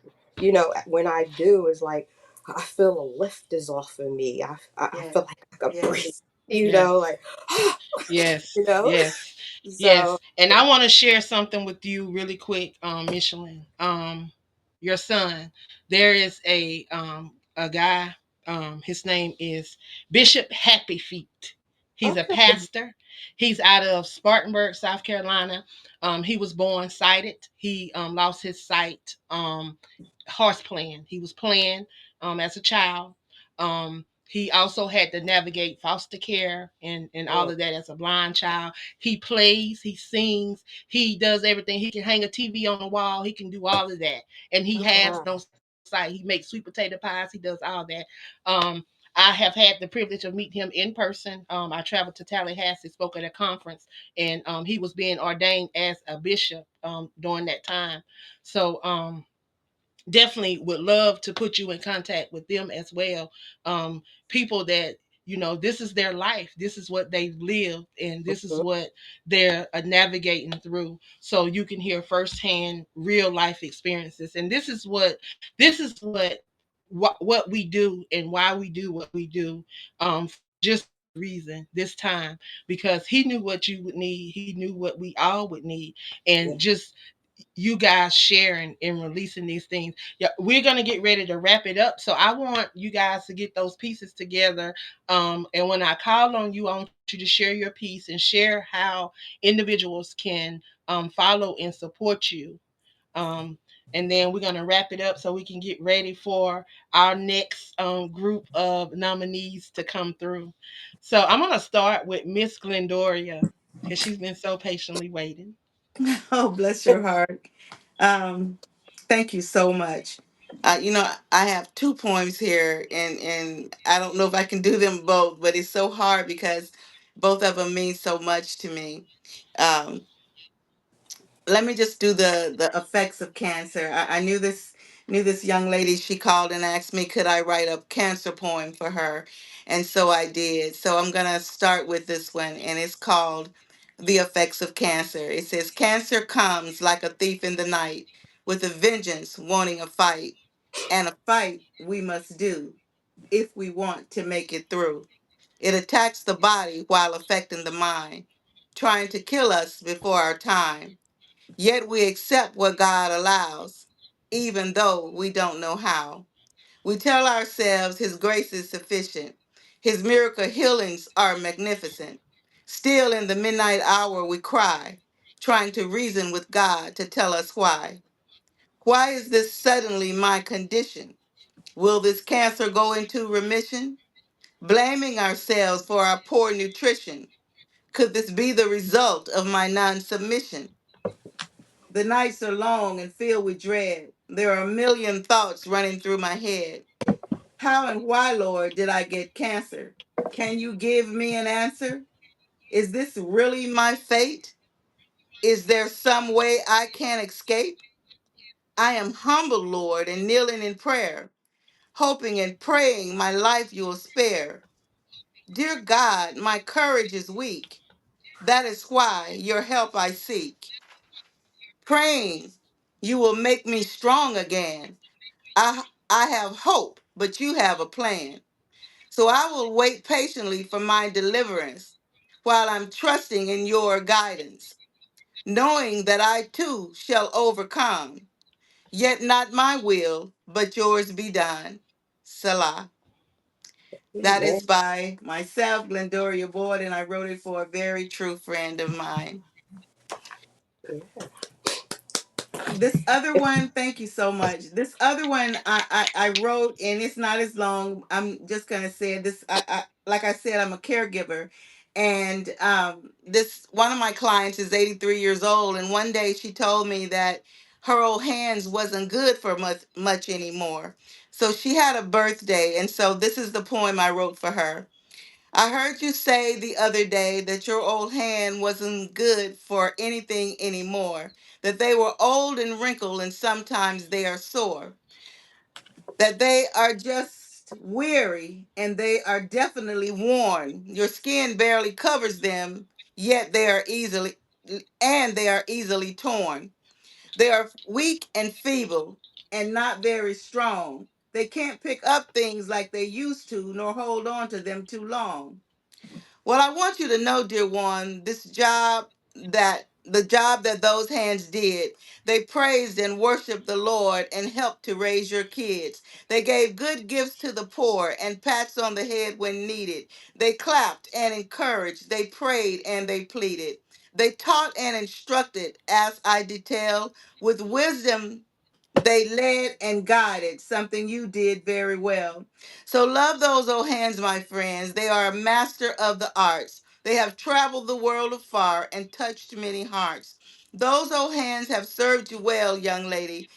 when I do, it's like, I feel a lift is off of me. I Yeah. feel like I could breathe, Yes. Yes. like, Yes, you know? yes, So, yes. And I want to share something with you really quick, Michelin. Your son. There is a guy. His name is Bishop Happy Feet. He's a okay. pastor. He's out of Spartanburg, South Carolina. He was born sighted. He lost his sight. Horse playing. He was playing as a child. He also had to navigate foster care and all Mm, of that as a blind child. He plays, he sings, he does everything. He can hang a TV on the wall, he can do all of that. And he oh, has wow. no sight. He makes sweet potato pies, he does all that. I have had the privilege of meeting him in person. I traveled to Tallahassee, spoke at a conference, and he was being ordained as a bishop during that time. So definitely would love to put you in contact with them as well. People that this is their life, this is what they've lived, and this is Mhm. what they're navigating through. So you can hear firsthand real life experiences, and this is what we do and why we do what we do. Just reason this time, because he knew what you would need, he knew what we all would need, Yeah. and just you guys sharing and releasing these things. Yeah, we're gonna get ready to wrap it up. So I want you guys to get those pieces together. And when I call on you, I want you to share your piece and share how individuals can follow and support you. Um, and then we're gonna wrap it up so we can get ready for our next group of nominees to come through. So I'm gonna start with Miss Glendoria because she's been so patiently waiting. Oh, bless your heart. Um, Thank you so much. I have two poems here, and I don't know if I can do them both, but it's so hard because both of them mean so much to me. Um, Let me just do the effects of cancer. I knew this young lady. She called and asked me could I write a cancer poem for her, and so I did. So I'm gonna start with this one, and it's called "The Effects of Cancer." It says, "Cancer comes like a thief in the night, with a vengeance, wanting a fight, and a fight we must do if we want to make it through. It attacks the body while affecting the mind, trying to kill us before our time." Yet we accept what God allows, even though we don't know how. We tell ourselves His grace is sufficient, His miracle healings are magnificent. Still, in the midnight hour, we cry, trying to reason with God to tell us why. Why is this suddenly my condition? Will this cancer go into remission? Blaming ourselves for our poor nutrition. Could this be the result of my non submission? The nights are long and filled with dread. There are a million thoughts running through my head. How and why, Lord, did I get cancer? Can you give me an answer? Is this really my fate? Is there some way I can escape? I am humble, Lord, and kneeling in prayer, hoping and praying my life you'll spare. Dear God, my courage is weak. That is why your help I seek. Praying You will make me strong again. I have hope, but you have a plan. So I will wait patiently for my deliverance while I'm trusting in your guidance, knowing that I too shall overcome. Yet not my will, but yours be done. Selah. That Amen. is by myself, Glendoria Boyd, and I wrote it for a very true friend of mine. Yeah. This other one, thank you so much. This other one I wrote, and it's not as long. I'm just gonna say this. I like I said, I'm a caregiver, and this one of my clients is 83 years old, and one day she told me that her old hands wasn't good for much anymore. So she had a birthday, and so this is the poem I wrote for her. I heard you say the other day that your old hand wasn't good for anything anymore, that they were old and wrinkled and sometimes they are sore, that they are just weary and they are definitely worn. Your skin barely covers them, yet they are easily torn. They are weak and feeble and not very strong. They can't pick up things like they used to, nor hold on to them too long. Well, I want you to know, dear one, the job that those hands did, they praised and worshiped the Lord and helped to raise your kids. They gave good gifts to the poor and pats on the head when needed. They clapped and encouraged. They prayed and they pleaded. They taught and instructed, as I detail, with wisdom. They led and guided, something you did very well. So love those old hands, my friends. They are a master of the arts. They have traveled the world afar and touched many hearts. Those old hands have served you well, young lady.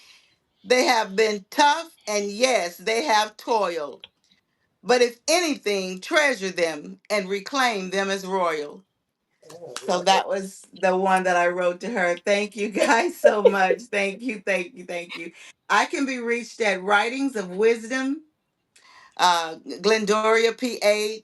They have been tough, and yes, they have toiled. But if anything, treasure them and reclaim them as royal. Oh, So love it. that was the one that I wrote to her. Thank you guys so much. Thank you, thank you, thank you. I can be reached at Writings of Wisdom, Glendoria P8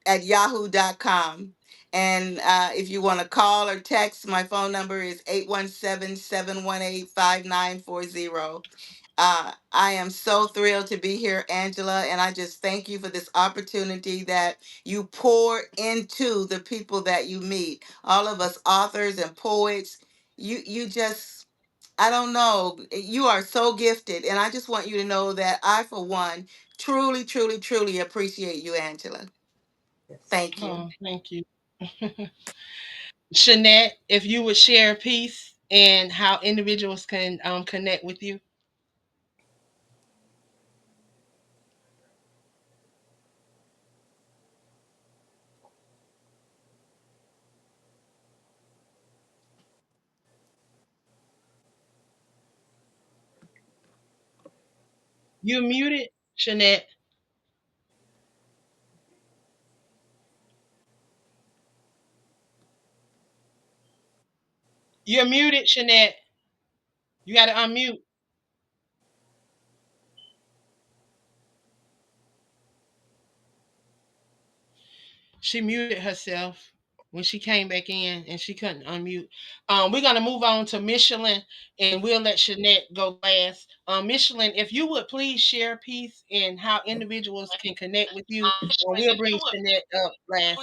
at yahoo.com. And if you want to call or text, my phone number is 817-718-5940. I am so thrilled to be here, Angela, and I just thank you for this opportunity that you pour into the people that you meet. All of us authors and poets, you just I don't know, you are so gifted, and I just want you to know that I, for one, truly, truly, truly appreciate you, Angela. Yes. Thank you. Oh, thank you. Shanette, if you would share a piece and how individuals can connect with you. You're muted, Shanette. You're muted, Shanette. You got to unmute. She muted herself when she came back in and she couldn't unmute. We're gonna move on to Michelin and we'll let Shanette go last. Michelin, if you would please share a piece and how individuals can connect with you, and we'll bring Shanette up last.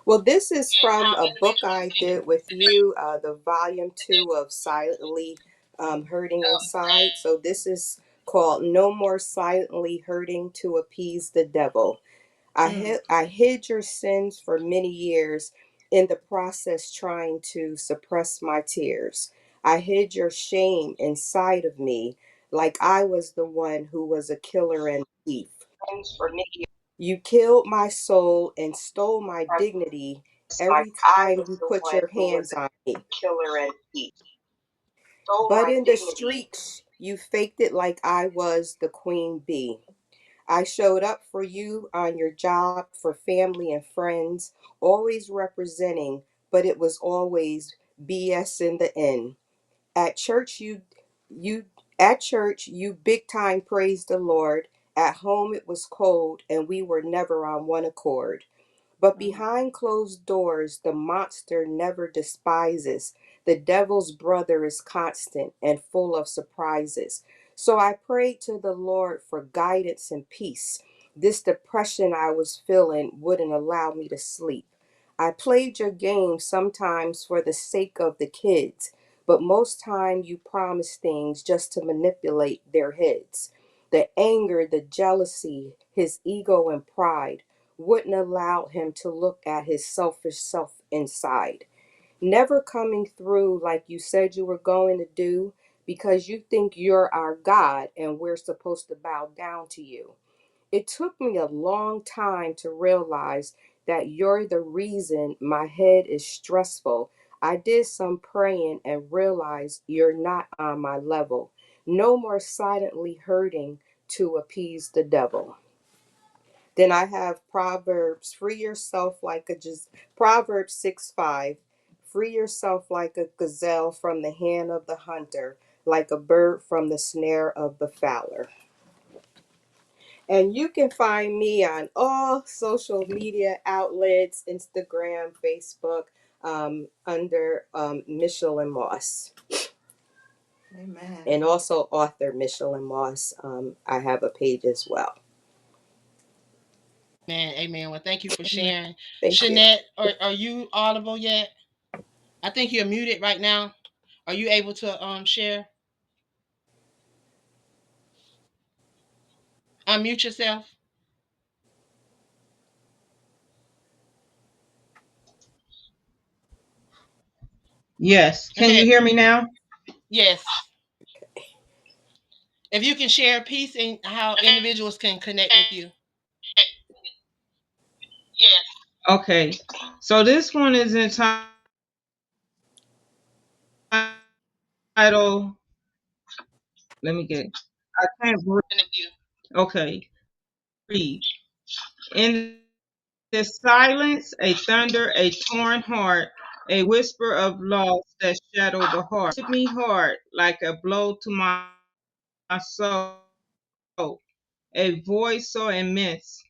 Well, this is from a book I did with you, the volume two of Silently Hurting Inside. So this is called No More Silently Hurting to Appease the Devil. Mm, I hid your sins for many years in the process trying to suppress my tears. I hid your shame inside of me like I was the one who was a killer and thief. You killed my soul and stole my dignity every time you put your hands on me. But in the streets, you faked it like I was the queen bee. I showed up for you on your job, for family and friends, always representing, but it was always BS in the end. At church you at church you big time praised the Lord. At home it was cold and we were never on one accord. But mm, behind closed doors the monster never despises. The devil's brother is constant and full of surprises. So I prayed to the Lord for guidance and peace. This depression I was feeling wouldn't allow me to sleep. I played your game sometimes for the sake of the kids, but most time you promise things just to manipulate their heads. The anger, the jealousy, his ego and pride wouldn't allow him to look at his selfish self inside. Never coming through like you said you were going to do because you think you're our God and we're supposed to bow down to you. It took me a long time to realize that you're the reason my head is stressful. I did some praying and realized you're not on my level. No more silently hurting to appease the devil. Then I have Proverbs, free yourself like a Proverbs 6:5. Free yourself like a gazelle from the hand of the hunter, like a bird from the snare of the fowler. And you can find me on all social media outlets, Instagram, Facebook, under Michelin Moss. Amen. And also author Michelin Moss. I have a page as well. Man, amen. Well, thank you for Amen. sharing. Thank you. Shanette, are you audible yet? I think you're muted right now. Are you able to share? Unmute yourself. Yes. Can you Okay. hear me now? Yes. If you can share a piece and how individuals can connect with you. Okay. So this one is entitled, let me get, I can't breathe. Okay. Breathe. In the silence, a thunder, a torn heart, a whisper of loss that shadowed the heart. Hit me hard like a blow to my soul. A voice so immense.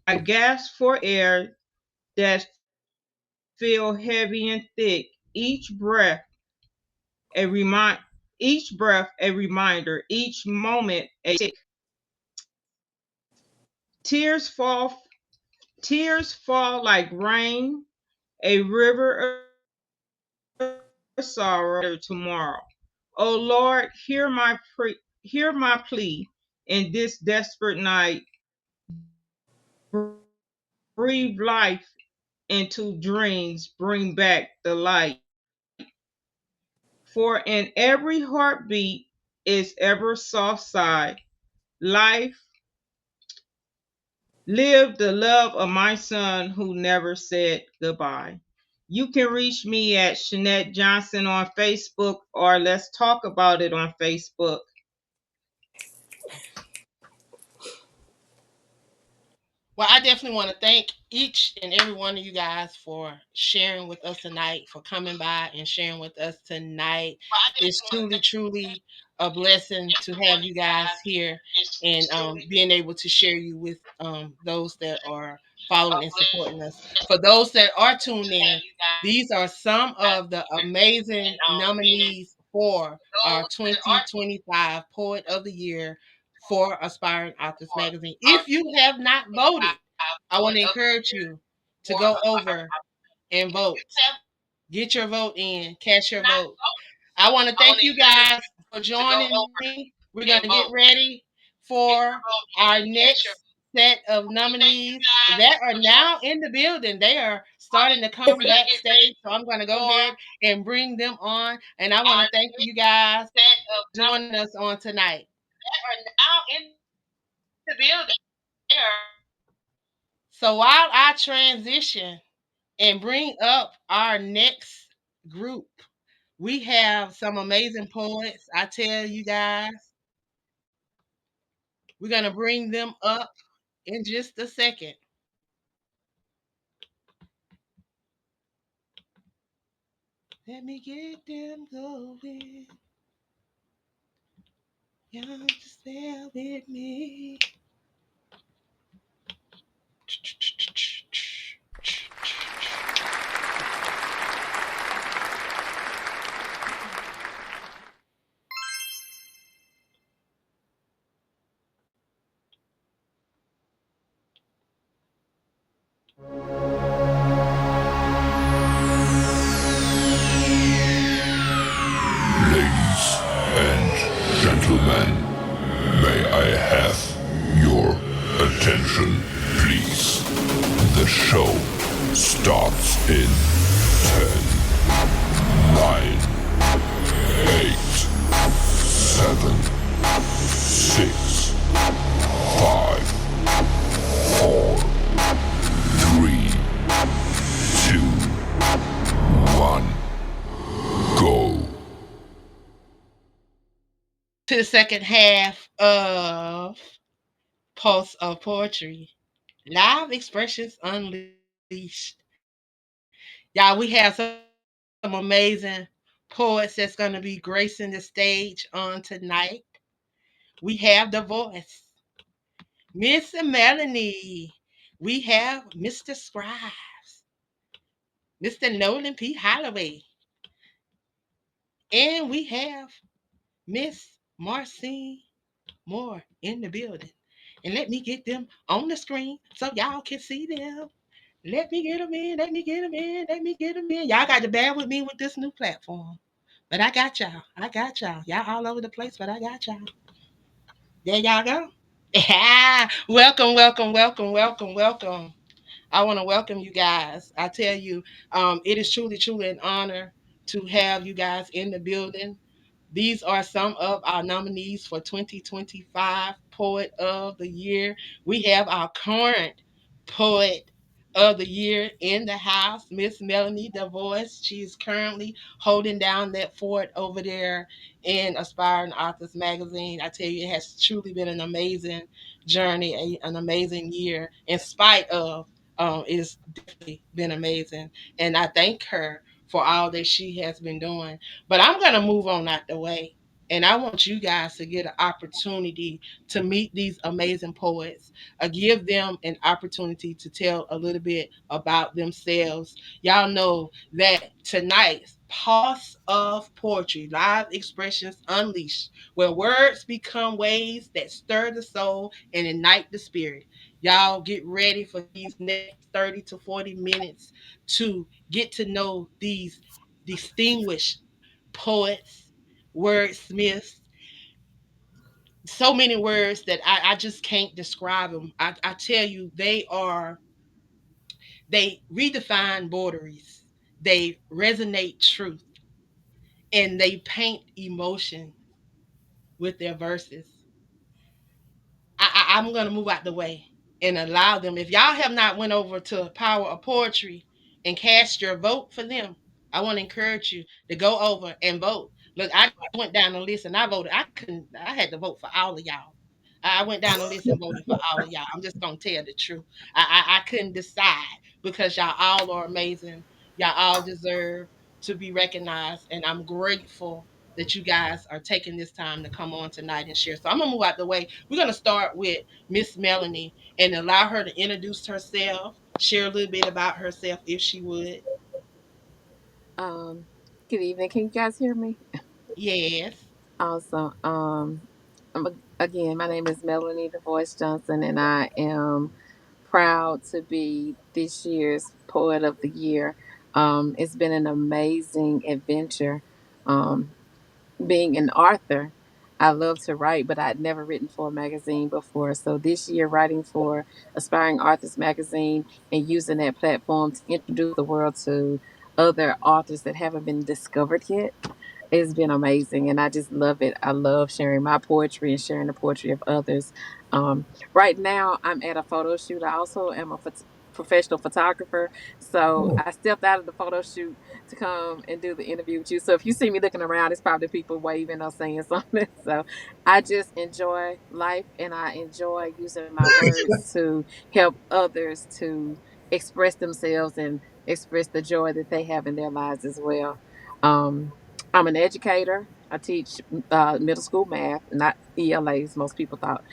I gasped for air that feel heavy and thick. A remind each breath a reminder, each moment a tick. Tears fall tears fall like rain, a river of sorrow tomorrow. Oh Lord, hear my plea in this desperate night. Breathe life into dreams, bring back the light. For in every heartbeat is ever soft sigh. Life, live the love of my son who never said goodbye. You can reach me at Shanette Johnson on Facebook, or Let's Talk About It on Facebook. Well, I definitely want to thank each and every one of you guys for sharing with us tonight, for coming by and sharing with us tonight. It's truly, truly a blessing to have you guys here and being able to share you with those that are following and supporting us. For those that are tuned in, these are some of the amazing nominees for our 2025 Poet of the Year for Aspiring Authors Magazine. If you have not voted, I want to encourage you to go over and vote. Get your vote in, cast your vote. I want to thank you guys for joining me. We're going to get ready for our next set of nominees that are now in the building. They are starting to come backstage. So I'm going to go ahead and bring them on. And I want to thank you guys for joining us on tonight. So while I transition and bring up our next group, we have some amazing poets. I tell you guys, we're going to bring them up in just a second. Let me get them going. Y'all just bear with me. starts in 10, 9, 8, 7, 6, 5, 4, 3, 2, 1, go. To the second half of Pulse of Poetry. Live Expressions Unleashed. Y'all, we have some amazing poets that's going to be gracing the stage on tonight. We have the voice, Miss Melanie. We have Mr. Scribes, Mr. Nolan P. Holloway, and we have Miss Marcine Moore in the building. And let me get them on the screen so y'all can see them. Let me get them in, let me get them in, let me get them in. Y'all got to bear with me with this new platform. But I got y'all. I got y'all. Y'all all over the place, but I got y'all. There y'all go. Yeah. Welcome, welcome, welcome, welcome, welcome. I want to welcome you guys. I tell you, it is truly, truly an honor to have you guys in the building. These are some of our nominees for 2025 Poet of the Year. We have our current Poet of the Year in the house, Miss Melanie DeVoice. She's currently holding down that fort over there in Aspiring Authors Magazine. I tell you, it has truly been an amazing journey, an amazing year, in spite of it's definitely been amazing. And I thank her for all that she has been doing. But I'm going to move on out the way. And I want you guys to get an opportunity to meet these amazing poets, give them an opportunity to tell a little bit about themselves. Y'all know that tonight's Pulse of Poetry, Live Expressions Unleashed, where words become waves that stir the soul and ignite the spirit. Y'all get ready for these next 30 to 40 minutes to get to know these distinguished poets, wordsmiths, so many words that I just can't describe them. I tell you, they redefine borderies, they resonate truth, and they paint emotion with their verses. I'm gonna move out the way and allow them. If y'all have not went over to Power of Poetry and cast your vote for them, I want to encourage you to go over and vote. Look, I went down the list and I voted. I couldn't. I had to vote for all of y'all. I went down the list and voted for all of y'all. I'm just gonna tell the truth. I couldn't decide because y'all all are amazing. Y'all all deserve to be recognized, and I'm grateful that you guys are taking this time to come on tonight and share. So I'm gonna move out the way. We're gonna start with Miss Melanie and allow her to introduce herself, share a little bit about herself if she would. Um, Good evening. Can you guys hear me? Yes. Awesome. Again, my name is Melanie the Voice Johnson, and I am proud to be this year's Poet of the Year. It's been an amazing adventure. Um, Being an author, I love to write, but I'd never written for a magazine before. So this year, writing for Aspiring Authors Magazine and using that platform to introduce the world to other authors that haven't been discovered yet, it's been amazing, and I just love it. I love sharing my poetry and sharing the poetry of others. Right now, I'm at a photo shoot. I also am a professional photographer, so I stepped out of the photo shoot to come and do the interview with you. So if you see me looking around, it's probably people waving or saying something. So I just enjoy life, and I enjoy using my words to help others to express themselves and express the joy that they have in their lives as well. Um, I'm an educator. I teach middle school math, not ELAs, most people thought.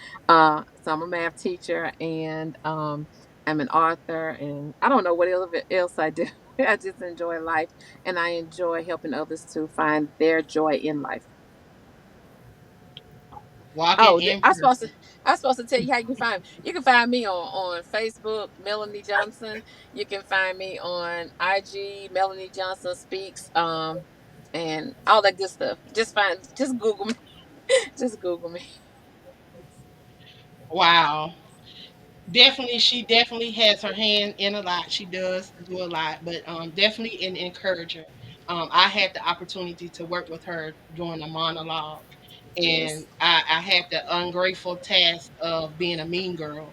So I'm a math teacher, and I'm an author, and I don't know what else I do. I just enjoy life, and I enjoy helping others to find their joy in life. Walking Oh, in I'm supposed to. person. I'm supposed to tell you how you can find me. You can find me on Facebook, Melanie Johnson. You can find me on IG, Melanie Johnson Speaks, and all that good stuff. Just Google me. Just Google me. Wow. definitely, she definitely has her hand in a lot. She does do a lot, but definitely an encourager. I had the opportunity to work with her during a monologue, and Yes. I had the ungrateful task of being a mean girl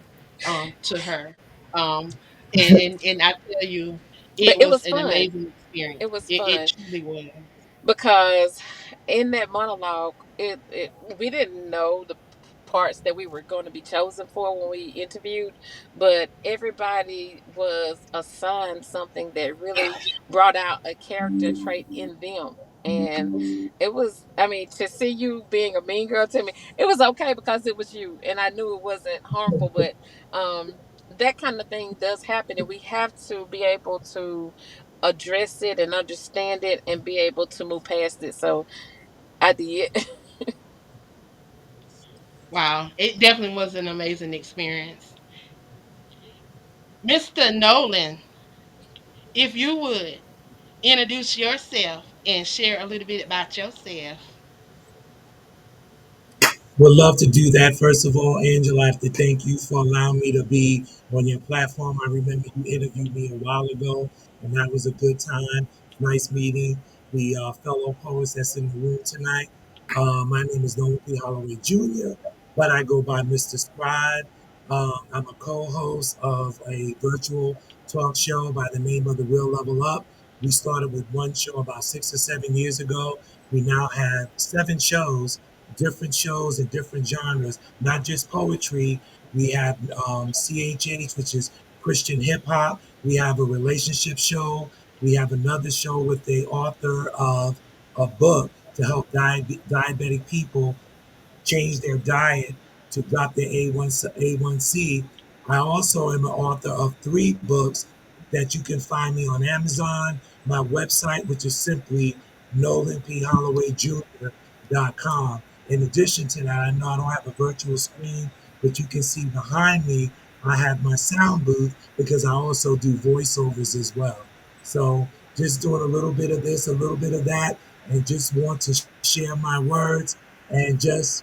to her. Um, and I tell you, But it it was was an fun. amazing experience. It was It fun truly was. because in that monologue, it we didn't know the parts that we were going to be chosen for when we interviewed, but everybody was assigned something that really brought out a character trait in them. And it was, I mean, to see you being a mean girl to me, it was okay because it was you, and I knew it wasn't harmful. But that kind of thing does happen, and we have to be able to address it and understand it and be able to move past it. So I did. Wow, it definitely was an amazing experience. Mr. Nolan, if you would introduce yourself and share a little bit about yourself. Would love to do that. First of all, Angela, I have to thank you for allowing me to be on your platform. I remember you interviewed me a while ago, and that was a good time. Nice meeting the fellow poets that's in the room tonight. My name is Nolan P. Holloway Jr., but I go by Mr. Scribe. I'm a co host of a virtual talk show by the name of The Real Level Up. We started with one show about 6 or 7 years ago. We now have 7 shows, different shows in different genres, not just poetry. We have CHH, which is Christian hip hop. We have a relationship show. We have another show with the author of a book to help diabetic people change their diet to drop their A1C. I also am an author of 3 books that you can find me on Amazon, my website, which is simply nolanphollowayjr.com. In addition to that, I know I don't have a virtual screen, but you can see behind me, I have my sound booth because I also do voiceovers as well. So just doing a little bit of this, a little bit of that, and just want to share my words and just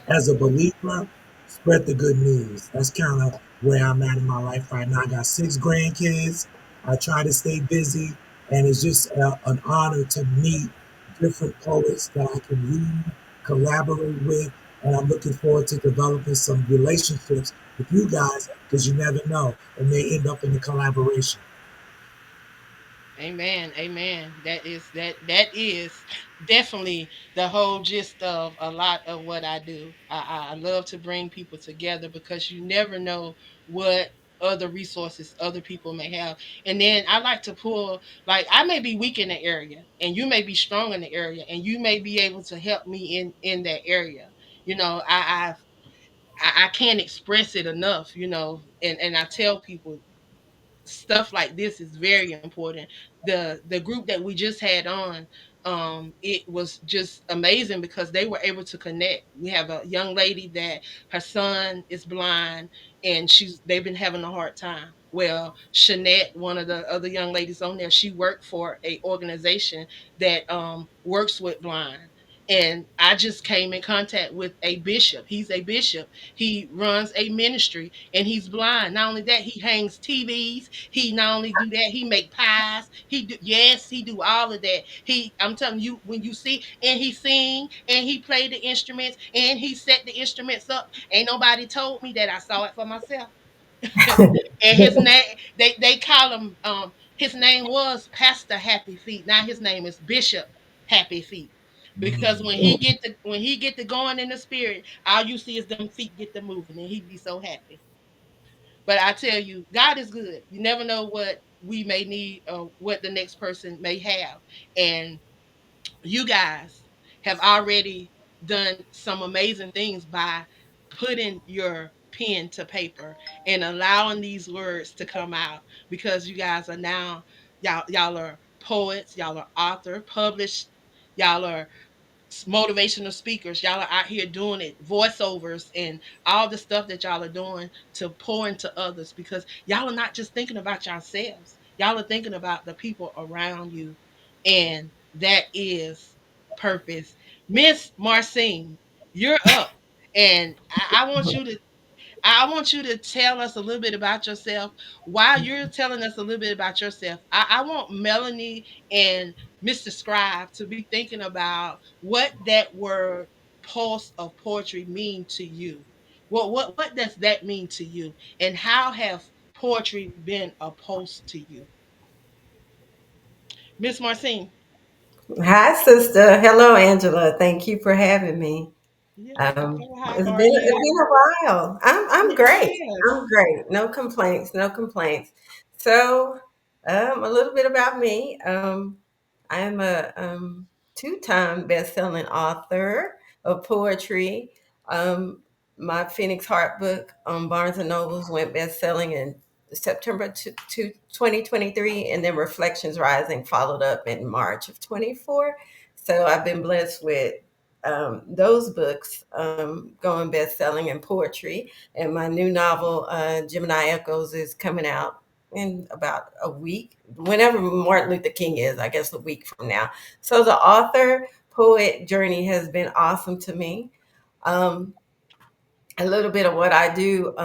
as a believer, spread the good news. That's kind of where I'm at in my life right now. I got 6 grandkids. I try to stay busy, and it's just an honor to meet different poets that I can read, collaborate with, and I'm looking forward to developing some relationships with you guys because you never know. It may end up in a collaboration. Amen. Amen. That is definitely the whole gist of a lot of what I do. I love to bring people together because you never know what other resources other people may have. And then I like to pull, like, I may be weak in the area and you may be strong in the area and you may be able to help me in that area. You know, I can't express it enough, and I tell people stuff like this is very important. The group that we just had on, it was just amazing because they were able to connect. We have a young lady that her son is blind and they've been having a hard time. Well, Shanette, one of the other young ladies on there, she worked for a organization that works with blind. And I just came in contact with a bishop. He's a bishop. He runs a ministry and he's blind. Not only that, he hangs TVs. He not only do that, he make pies. Yes, he do all of that. I'm telling you, when you see, and he sing and he play the instruments and he set the instruments up. Ain't nobody told me that. I saw it for myself. And his name, they call him, his name was Pastor Happy Feet. Now his name is Bishop Happy Feet. Because when he get to going in the spirit, all you see is them feet get to moving, and he'd be so happy. But I tell you, God is good. You never know what we may need or what the next person may have. And you guys have already done some amazing things by putting your pen to paper and allowing these words to come out, because you guys are now, y'all are poets, y'all are author, published, y'all are motivational speakers. Y'all are out here doing it, voiceovers, and all the stuff that y'all are doing to pour into others, because y'all are not just thinking about yourselves. Y'all are thinking about the people around you. And that is purpose. Miss Marcine, you're up. And I want you to I want you to tell us a little bit about yourself. While you're telling us a little bit about yourself, I want Melanie and Mr. Scribe to be thinking about what that word pulse of poetry mean to you. What does that mean to you? And how have poetry been a pulse to you? Miss Marcine. Hi, sister. Hello, Angela. Thank you for having me. Yeah. It's How are been you? a while. I'm great. Yes. I'm great. No complaints. No complaints. So, a little bit about me. I am a two-time best-selling author of poetry. Um, my Phoenix Heart book on Barnes and Nobles went best-selling in September 2023, and then Reflections Rising followed up in March of 24. So I've been blessed with those books going best selling in poetry. And my new novel, Gemini Echoes, is coming out in about a week, whenever Martin Luther King is, I guess a week from now. So the author poet journey has been awesome to me. Um, a little bit of what I do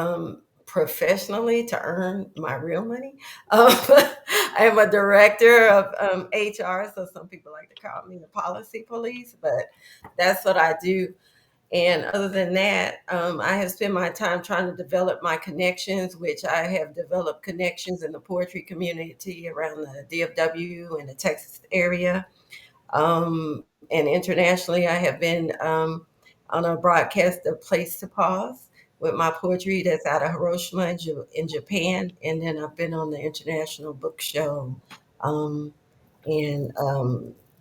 professionally to earn my real money. I am a director of HR, so some people like to call me the policy police, but that's what I do. And other than that, I have spent my time trying to develop my connections, which I have developed connections in the poetry community around the DFW and the Texas area. And internationally, I have been on a broadcast of Place to Pause with my poetry that's out of Hiroshima in Japan. And then I've been on the International Book Show um, in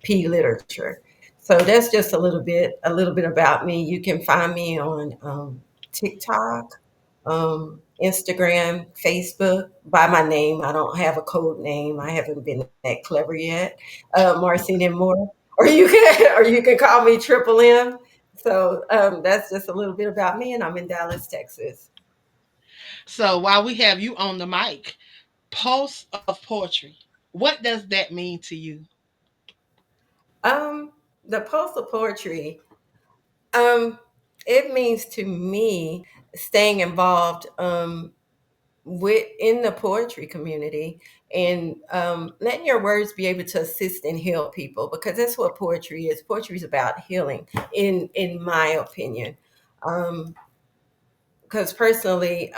P literature. So that's just a little bit about me. You can find me on TikTok, Instagram, Facebook by my name. I don't have a code name. I haven't been that clever yet. Marcine and Moore, or you can or you can call me Triple M. So that's just a little bit about me, and I'm in Dallas, Texas. So while we have you on the mic, pulse of poetry. What does that mean to you? Um, the postal poetry. Um, it means to me staying involved within the poetry community and letting your words be able to assist and heal people because that's what poetry is. Poetry is about healing, in my opinion. Because personally,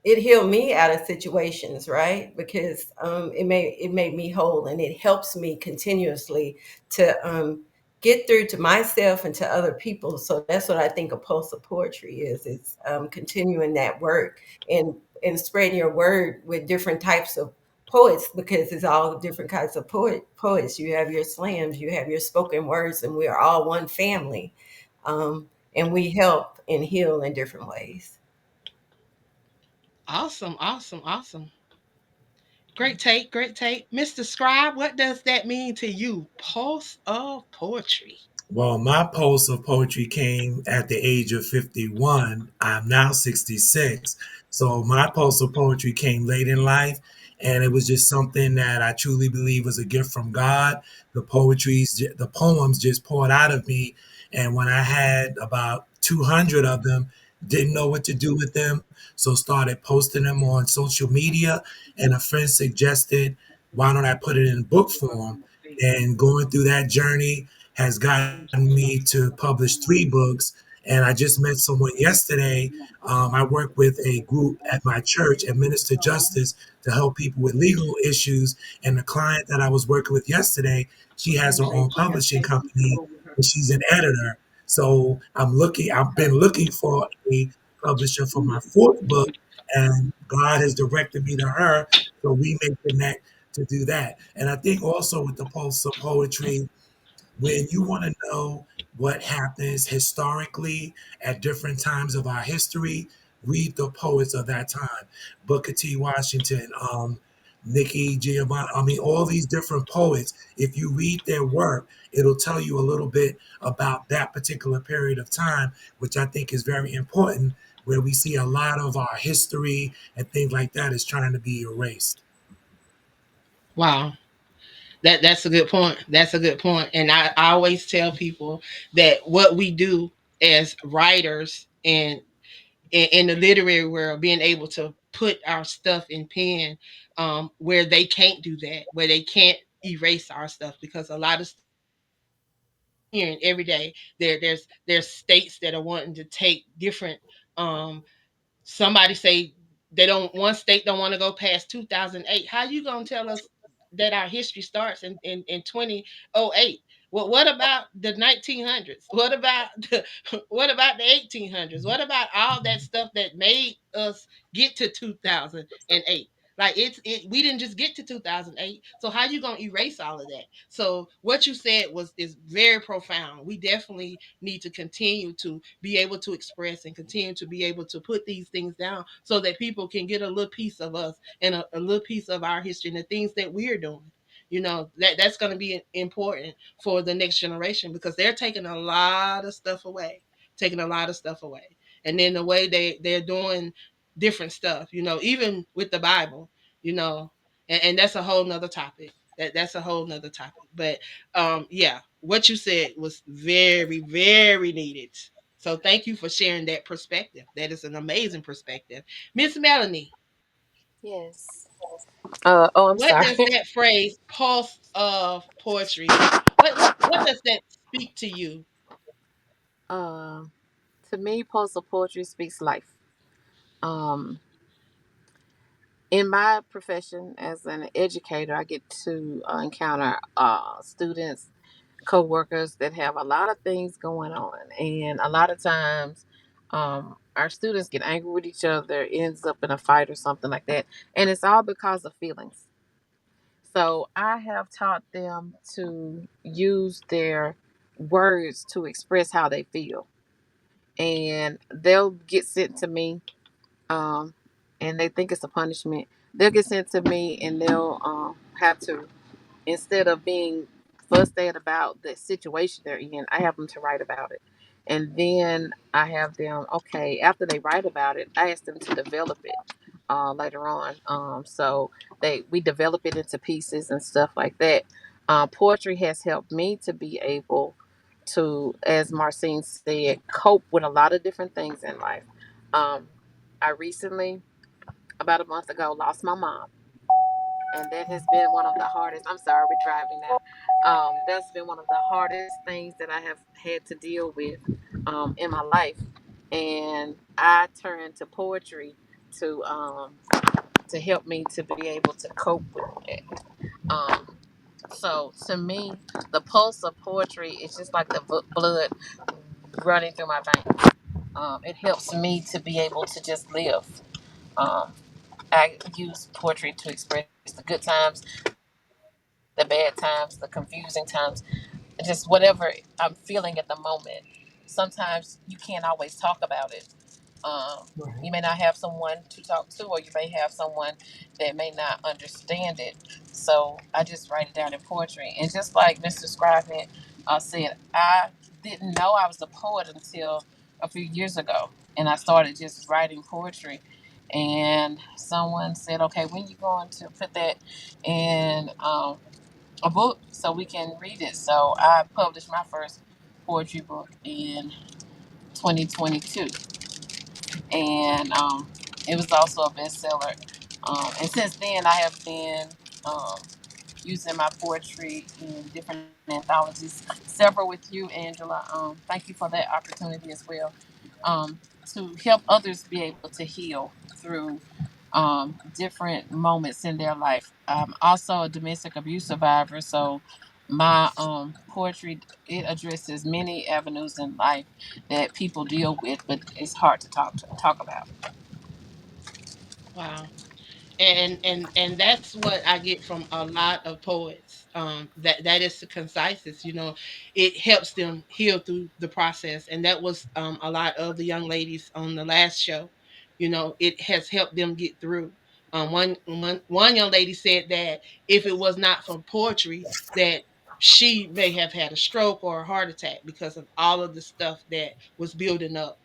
it healed me out of situations, right? Because it made me whole, and it helps me continuously to get through to myself and to other people. So that's what I think a pulse of poetry is. It's continuing that work and spreading your word with different types of poets because it's all different kinds of poets. You have your slams, you have your spoken words, and we are all one family. And we help and heal in different ways. Awesome, awesome, awesome. Great take, great take. Mr. Scribe, what does that mean to you? Pulse of poetry. Well, my pulse of poetry came at the age of 51. I'm now 66. So my pulse of poetry came late in life. And it was just something that I truly believe was a gift from God. The poems just poured out of me. And when I had about 200 of them, didn't know what to do with them. So started posting them on social media. And a friend suggested, why don't I put it in book form? And going through that journey, has gotten me to publish 3 books. And I just met someone yesterday. I work with a group at my church, Administer Justice, to help people with legal issues. And the client that I was working with yesterday, she has her own publishing company and she's an editor. So I've been looking for a publisher for my 4th book, and God has directed me to her. So we may connect to do that. And I think also with the Pulse of Poetry, when you want to know what happens historically at different times of our history, read the poets of that time. Booker T. Washington, Nikki Giovanni, I mean, all these different poets. If you read their work, it'll tell you a little bit about that particular period of time, which I think is very important, where we see a lot of our history and things like that is trying to be erased. Wow. That's a good point. That's a good point. And I always tell people that what we do as writers and in the literary world, being able to put our stuff in pen, where they can't do that, where they can't erase our stuff, because a lot of hearing every day there's states that are wanting to take different, um somebody say they don't, one state don't want to go past 2008. How you going to tell us that our history starts in 2008? What about the 1900s? What about what about the 1800s? What about all that stuff that made us get to 2008? Like we didn't just get to 2008. So how you going to erase all of that? So what you said was is very profound. We definitely need to continue to be able to express and continue to be able to put these things down so that people can get a little piece of us and a little piece of our history and the things that we're doing. That's going to be important for the next generation, because they're taking a lot of stuff away, taking a lot of stuff away. And then the way they're doing different stuff, even with the Bible, you know, and that's a whole nother topic. That's a whole nother topic. But yeah, what you said was very, very needed. So thank you for sharing that perspective. That is an amazing perspective. Miss Melanie, Yes. Oh, I'm what sorry. does that phrase pulse of poetry, what does that speak to you? uh, to me, postal poetry speaks life. Um, in my profession as an educator, I get to encounter students, co-workers that have a lot of things going on, and a lot of times our students get angry with each other, ends up in a fight or something like that, and it's all because of feelings. So I have taught them to use their words to express how they feel, and they'll get sent to me, um, and they think it's a punishment. They'll get sent to me, and they'll have to, instead of being frustrated about the situation they're in, I have them to write about it. And then I have them, okay, after they write about it, I ask them to develop it later on. So we develop it into pieces and stuff like that. Poetry has helped me to be able to, as Marcine said, cope with a lot of different things in life. Um, I recently, about a month ago, lost my mom, and that has been one of the hardest. I'm sorry, we're driving now. That's been one of the hardest things that I have had to deal with in my life, and I turned to poetry to um, to help me to be able to cope with it. Um, so to me, the pulse of poetry is just like the blood running through my veins. It helps me to be able to just live. Um, I use poetry to express the good times, the bad times, the confusing times, just whatever I'm feeling at the moment. Sometimes you can't always talk about it. You Right. may not have someone to talk to, or you may have someone that may not understand it. So I just write it down in poetry. And just like Mr. Scriven said, I didn't know I was a poet until a few years ago. And I started just writing poetry. And someone said, okay, when you going to put that in a book so we can read it? So I published my first poetry book in 2022, and it was also a bestseller. And since then, I have been um, using my poetry in different anthologies, several with you, Angela. Thank you for that opportunity as well, to help others be able to heal through different moments in their life. I'm also a domestic abuse survivor, so my poetry, it addresses many avenues in life that people deal with, but it's hard to talk about. Wow. And that's what I get from a lot of poets. That is the conciseness. It helps them heal through the process, and that was a lot of the young ladies on the last show. It has helped them get through. One young lady said that if it was not for poetry, that she may have had a stroke or a heart attack because of all of the stuff that was building up.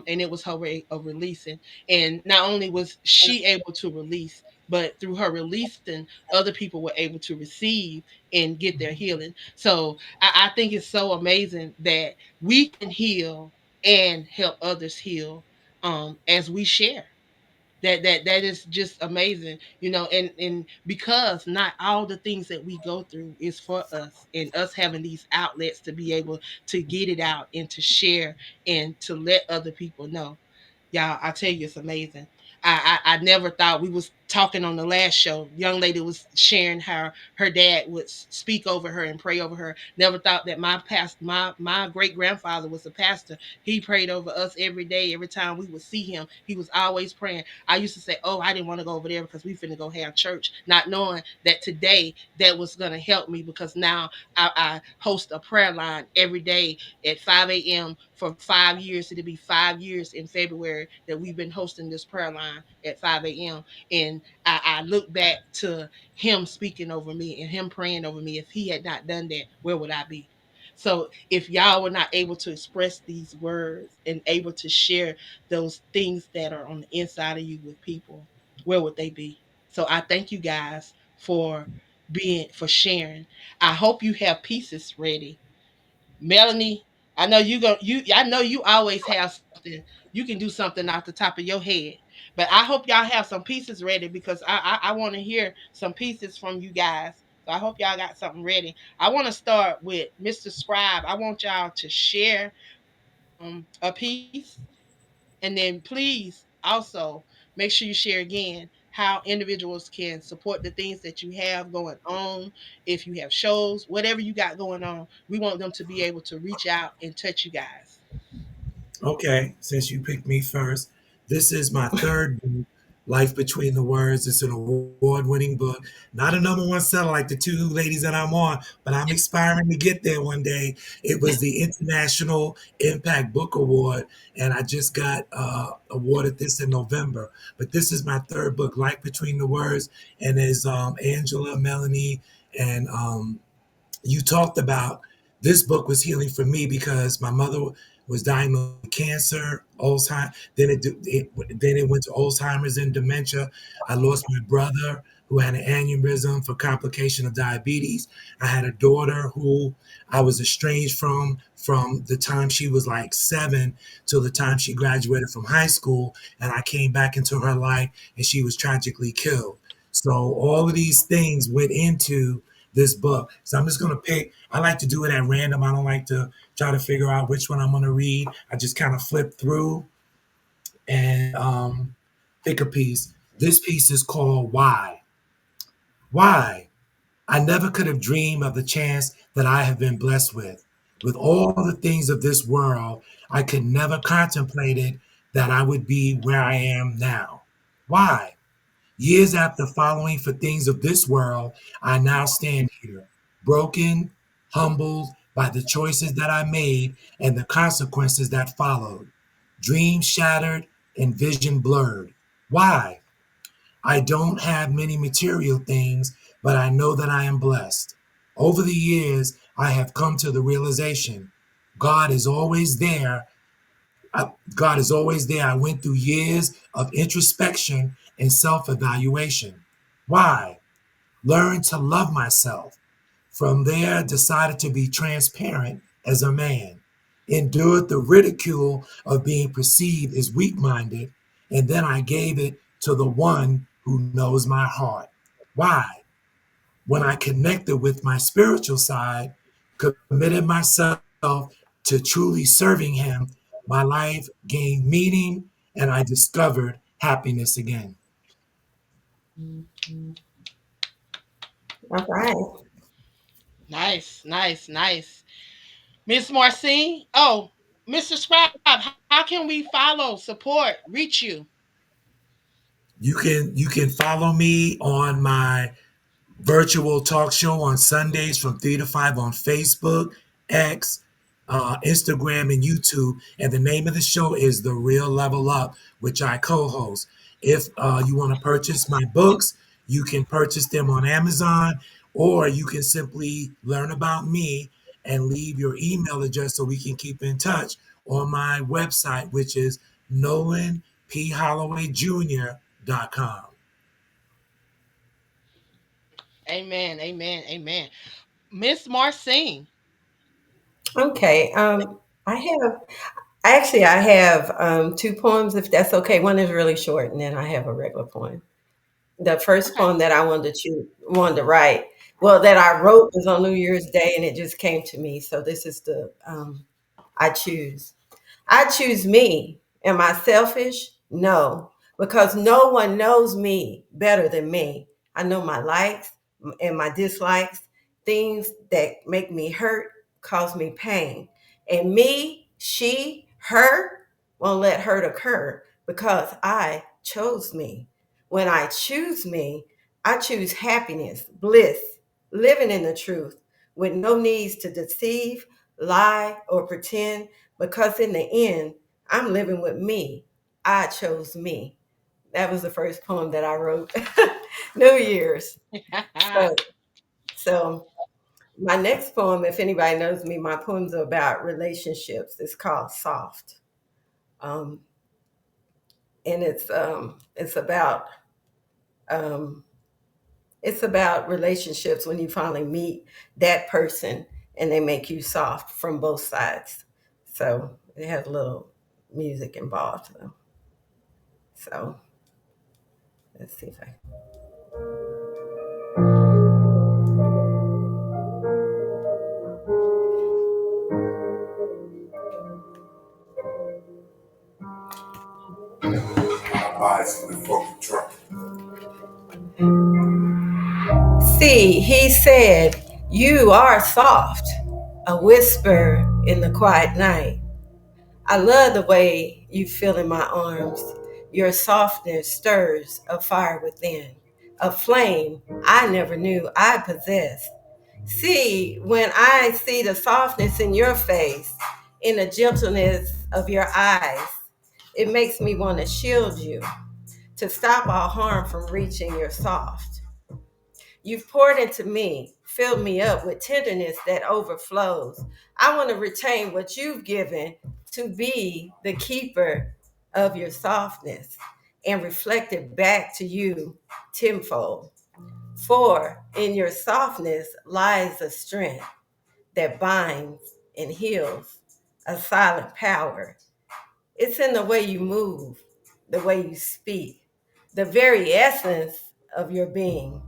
And it was her way of releasing. And not only was she able to release, but through her releasing, other people were able to receive and get their healing. So I think it's so amazing that we can heal and help others heal. as we share. That is just amazing, and because not all the things that we go through is for us, and us having these outlets to be able to get it out and to share and to let other people know. Y'all, I tell you, it's amazing. I never thought. We was talking on the last show. Young lady was sharing how her dad would speak over her and pray over her. Never thought that my great grandfather was a pastor. He prayed over us every day. Every time we would see him, he was always praying. I used to say, "Oh, I didn't want to go over there because we finna go have church," not knowing that today that was gonna help me, because now I host a prayer line every day at 5 a.m. for 5 years. It'll be 5 years in February that we've been hosting this prayer line at 5 a.m. And I look back to him speaking over me and him praying over me. If he had not done that, where would I be? So if y'all were not able to express these words and able to share those things that are on the inside of you with people, where would they be? So I thank you guys for sharing. I hope you have pieces ready. Melanie, I know you always have something. You can do something off the top of your head. But I hope y'all have some pieces ready, because I want to hear some pieces from you guys. So I hope y'all got something ready. I want to start with Mr. Scribe. I want y'all to share a piece, and then please also make sure you share again how individuals can support the things that you have going on. If you have shows, whatever you got going on, we want them to be able to reach out and touch you guys. Okay, since you picked me first, this is my third book, Life Between the Words. It's an award-winning book. Not a number one seller like the two ladies that I'm on, but I'm aspiring to get there one day. It was the International Impact Book Award, and I just got awarded this in November. But this is my third book, Life Between the Words, and there's Angela, Melanie, and you talked about. This book was healing for me because my mother was diagnosed with cancer, Alzheimer's. Then it went to Alzheimer's and dementia. I lost my brother who had an aneurysm for complication of diabetes. I had a daughter who I was estranged from the time she was like 7 till the time she graduated from high school, and I came back into her life and she was tragically killed. So all of these things went into this book. So I'm just going to pick. I like to do it at random. I don't like to try to figure out which one I'm going to read. I just kind of flip through and pick a piece. This piece is called Why. Why? I never could have dreamed of the chance that I have been blessed with. With all the things of this world, I could never contemplated that I would be where I am now. Why? Years after following for things of this world, I now stand here, broken, humbled by the choices that I made and the consequences that followed. Dreams shattered and vision blurred. Why? I don't have many material things, but I know that I am blessed. Over the years, I have come to the realization God is always there. God is always there. I went through years of introspection and self evaluation. Why? Learned to love myself. From there, decided to be transparent as a man. Endured the ridicule of being perceived as weak minded, and then I gave it to the one who knows my heart. Why? When I connected with my spiritual side, committed myself to truly serving Him, my life gained meaning and I discovered happiness again. All right. Nice, nice, nice. Miss Marcine. Oh, Mr. Scribe, how can we follow, support, reach you? You can follow me on my virtual talk show on Sundays from 3 to 5 on Facebook, X, Instagram, and YouTube. And the name of the show is The Real Level Up, which I co host. If you want to purchase my books, you can purchase them on Amazon, or you can simply learn about me and leave your email address so we can keep in touch on my website, which is nolanphollowayjr.com. Amen, amen, amen. Miss Marcine. Okay. I have. Actually, I have two poems, if that's okay. One is really short, and then I have a regular poem. The first Okay. poem that I wanted to write, well, that I wrote was on New Year's Day, and it just came to me. So this is the I choose. I choose me. Am I selfish? No, because no one knows me better than me. I know my likes and my dislikes, things that make me hurt, cause me pain. And me, she, her won't let hurt occur because I chose me. When I choose me, I choose happiness, bliss, living in the truth with no needs to deceive, lie, or pretend because in the end, I'm living with me. I chose me. That was the first poem that I wrote. New Year's. So, so my next poem, if anybody knows me, my poems are about relationships. It's called Soft, um, and um, it's about relationships when you finally meet that person and they make you soft from both sides. So it has a little music involved. So let's see if I. Eyes in the fucking truck. See, he said, "You are soft," a whisper in the quiet night. I love the way you feel in my arms. Your softness stirs a fire within, a flame I never knew I possessed. See, when I see the softness in your face, in the gentleness of your eyes, it makes me want to shield you, to stop all harm from reaching your soft. You've poured into me, filled me up with tenderness that overflows. I want to retain what you've given to be the keeper of your softness and reflect it back to you tenfold. For in your softness lies a strength that binds and heals, a silent power. It's in the way you move, the way you speak, the very essence of your being.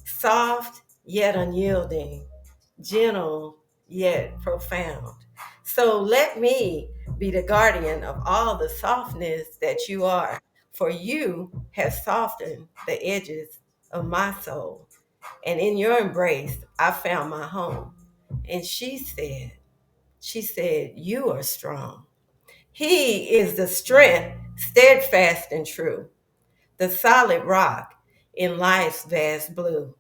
Soft yet unyielding, gentle yet profound. So let me be the guardian of all the softness that you are, for you have softened the edges of my soul. And in your embrace, I found my home. And she said, you are strong. He is the strength, steadfast and true, the solid rock in life's vast blue.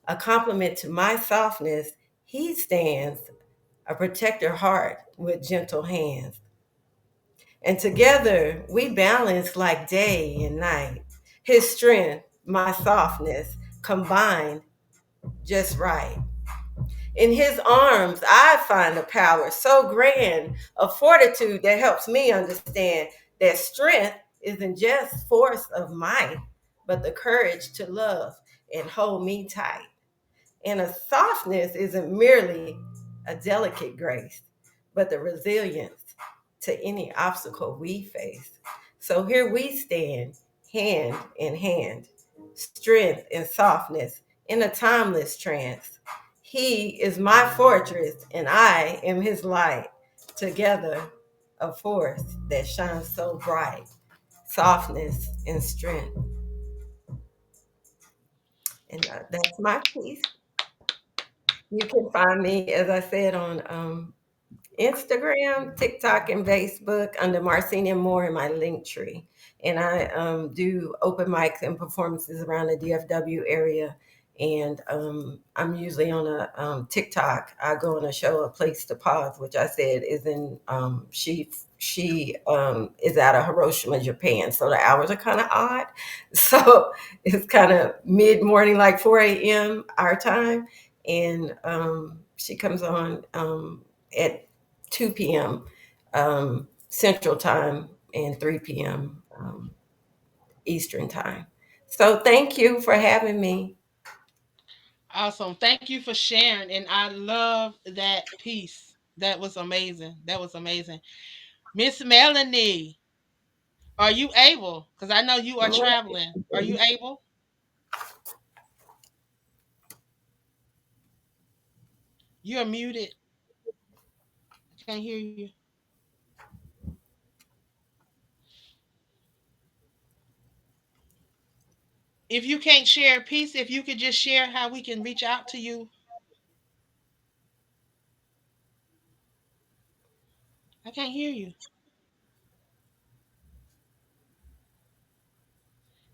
A compliment to my softness, he stands, a protector heart with gentle hands. And together we balance like day and night. His strength, my softness, combined just right. In his arms, I find a power so grand, a fortitude that helps me understand that strength isn't just force of might, but the courage to love and hold me tight. And a softness isn't merely a delicate grace, but the resilience to any obstacle we face. So here we stand, hand in hand, strength and softness in a timeless trance. He is my fortress, and I am his light. Together, a force that shines so bright, softness and strength. And that's my piece. You can find me, as I said, on Instagram, TikTok, and Facebook under Marcina Moore in my link tree. And I do open mics and performances around the DFW area. And I'm usually on a TikTok. I go on a show, A Place to Pause, which I said is in she is out of Hiroshima, Japan. So the hours are kind of odd. So it's kind of mid morning, like 4 a.m. our time, and she comes on at 2 p.m. Central Time and 3 p.m. Eastern Time. So thank you for having me. Awesome. Thank you for sharing. And I love that piece. That was amazing. That was amazing. Miss Melanie, are you able? Because I know you are traveling. Are you able? You're muted. I can't hear you. If you can't share a piece, if you could just share how we can reach out to you. I can't hear you.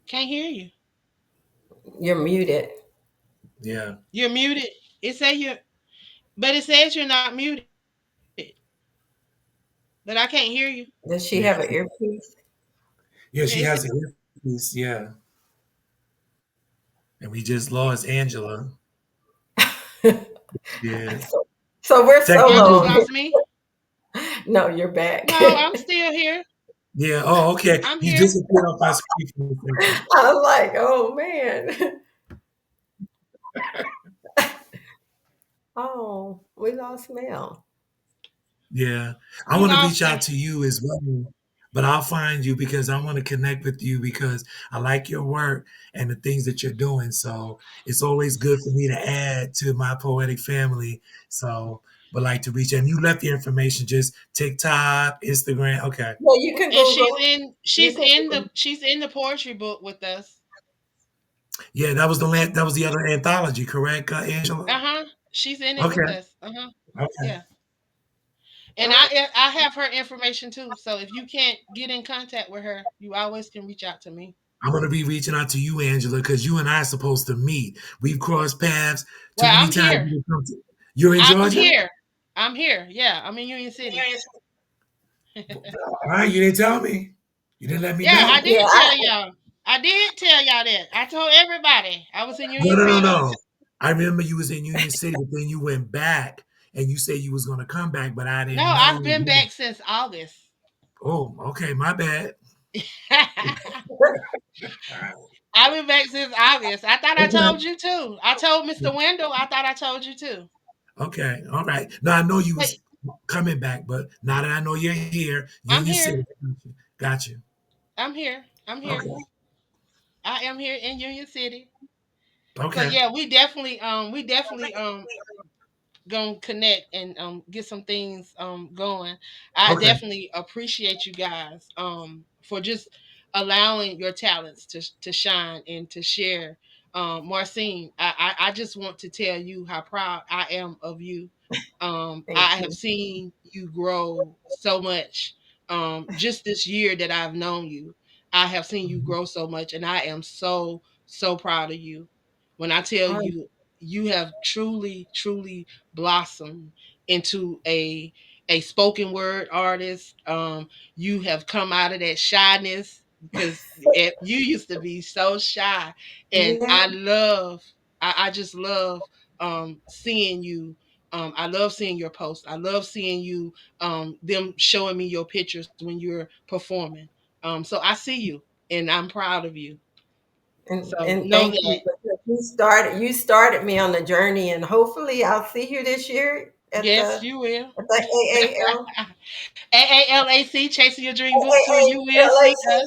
Can't hear you. You're muted. Yeah. You're muted. But it says you're not muted. But I can't hear you. Does she Yeah. have an earpiece? Yeah, Yeah, she it says, has a earpiece. Yeah. And we just lost Angela. Yeah. So we're y'all solo just on Technical. here. lost me. No, you're back. No, I'm still here. Yeah. Oh, okay. I'm You here. disappeared off my screen for a second. I was like, oh man. Oh, we lost Mel. Yeah. I We want to reach lost her. out to you as well, but I'll find you because I want to connect with you because I like your work and the things that you're doing. So it's always good for me to add to my poetic family. So, but like to reach, and you left the information, just TikTok, Instagram. Okay. Well, you can And Google. You can Google. she's in the poetry book with us. Yeah. That was the other anthology, correct, Angela? Uh-huh. She's in it with Okay. us. Uh-huh. Okay. Yeah. And All right. I have her information too. So if you can't get in contact with her, you always can reach out to me. I'm going to be reaching out to you, Angela, because you and I are supposed to meet. We've crossed paths too Well, many I'm times. here. You're in I'm Georgia? here. I'm here. Yeah, I'm in Union City. All right, you didn't tell me. You didn't let me Yeah, I know. Yeah, did tell y'all. I did tell y'all that. I told everybody I was in No, Union no, no, City. no. I remember you was in Union City, but then you went back and you said you was going to come back, but I No, didn't know. I've been back since August. Oh, okay, my bad. All right. I've been back since August. I thought I Okay. told you too. I told Mr. Wendell. I thought I told you too. Okay. All right. No, I know you But was coming back, but now that I know you're here, I'm Union here. City. Got you. I'm here. I'm here. Okay. I am here in Union City. So Okay. yeah, we definitely gonna connect and get some things going. I Okay. definitely appreciate you guys for just allowing your talents to shine and to share. Marcine, I just want to tell you how proud I am of you. thank I have you. seen you grow so much. Just this year that I've known you, I have seen you Mhm. grow so much, and I am so proud of you. When I tell Oh, you, you have truly blossomed into a spoken word artist. You have come out of that shyness because you used to be so shy, and yeah. I just love seeing you. I love seeing your posts. I love seeing you them showing me your pictures when you're performing. So I see you, and I'm proud of you. So And know thank that. you because you started me on the journey, and hopefully I'll see you this year at Yes, you will. the AAL AALAC, Chasing Your Dream Book Tour. You will see AALAC.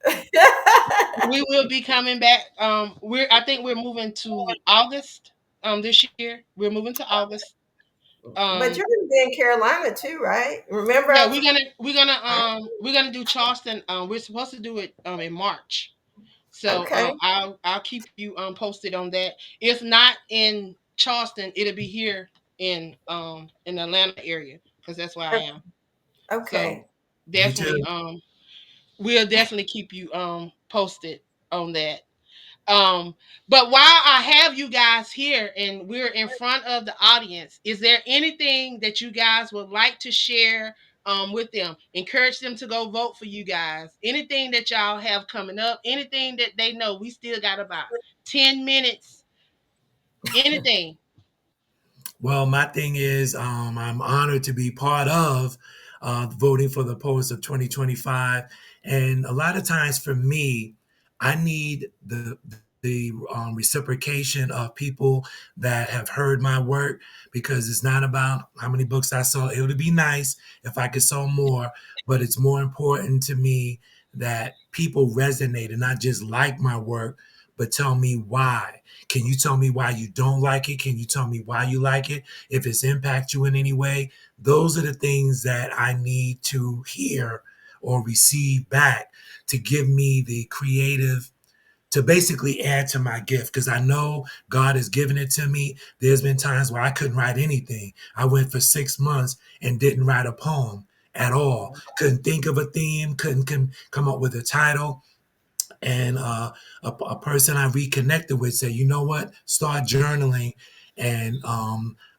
us. We will be coming back. I think we're moving to August. This year we're moving to August. But Um, you're gonna be in Carolina too, right? Remember, yeah, I was. we're gonna do Charleston. We're supposed to do it in March. So Okay, I'll keep you posted on that. If not in Charleston, it'll be here in the Atlanta area because that's where I am. So okay. Me too. definitely we'll definitely keep you posted on that. Um, but while I have you guys here and we're in front of the audience, is there anything that you guys would like to share with them? Encourage them to go vote for you guys. Anything that y'all have coming up, anything that they know, we still got about 10 minutes. Anything. Well, my thing is, I'm honored to be part of voting for the Poets of 2025. And a lot of times for me, I need the the reciprocation of people that have heard my work, because it's not about how many books I sold. It would be nice if I could sell more, but it's more important to me that people resonate and not just like my work, but tell me why. Can you tell me why you don't like it? Can you tell me why you like it? If it's impact you in any way, those are the things that I need to hear or receive back to give me the creative to basically add to my gift, because I know God has given it to me. There's been times where I couldn't write anything. I went for 6 months and didn't write a poem at all. Couldn't think of a theme, couldn't come up with a title. And a person I reconnected with said, you know what, start journaling. And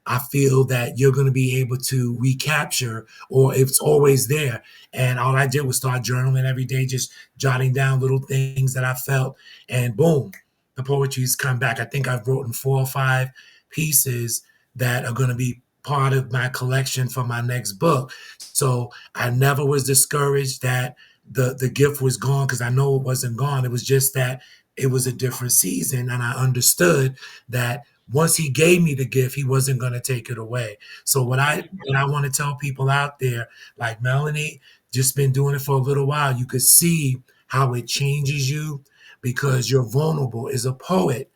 I feel that you're going to be able to recapture, or it's always there. And all I did was start journaling every day, just jotting down little things that I felt. And boom, the poetry's come back. I think I've written 4 or 5 pieces that are going to be part of my collection for my next book. So I never was discouraged that the gift was gone, because I know it wasn't gone. It was just that it was a different season, and I understood that once he gave me the gift, he wasn't going to take it away. So what I want to tell people out there, like Melanie, just been doing it for a little while, you could see how it changes you because you're vulnerable. As a poet,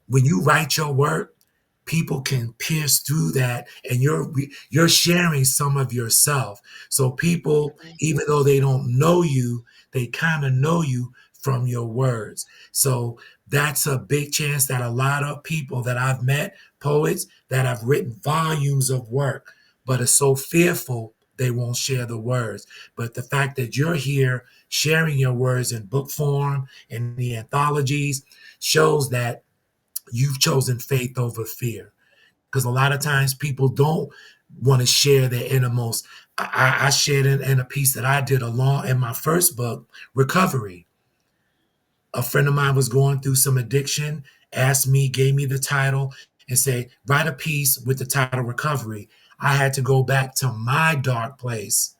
when you write your work, people can pierce through that, and you're sharing some of yourself. So people, even though they don't know you, they kind of know you from your words. So that's a big chance that a lot of people that I've met, poets that have written volumes of work, but are so fearful they won't share the words. But the fact that you're here sharing your words in book form and the anthologies shows that you've chosen faith over fear, because a lot of times people don't want to share their innermost. I shared in a piece that I did along in my first book, Recovery. A friend of mine was going through some addiction, asked me, gave me the title, and said, write a piece with the title Recovery. I had to go back to my dark place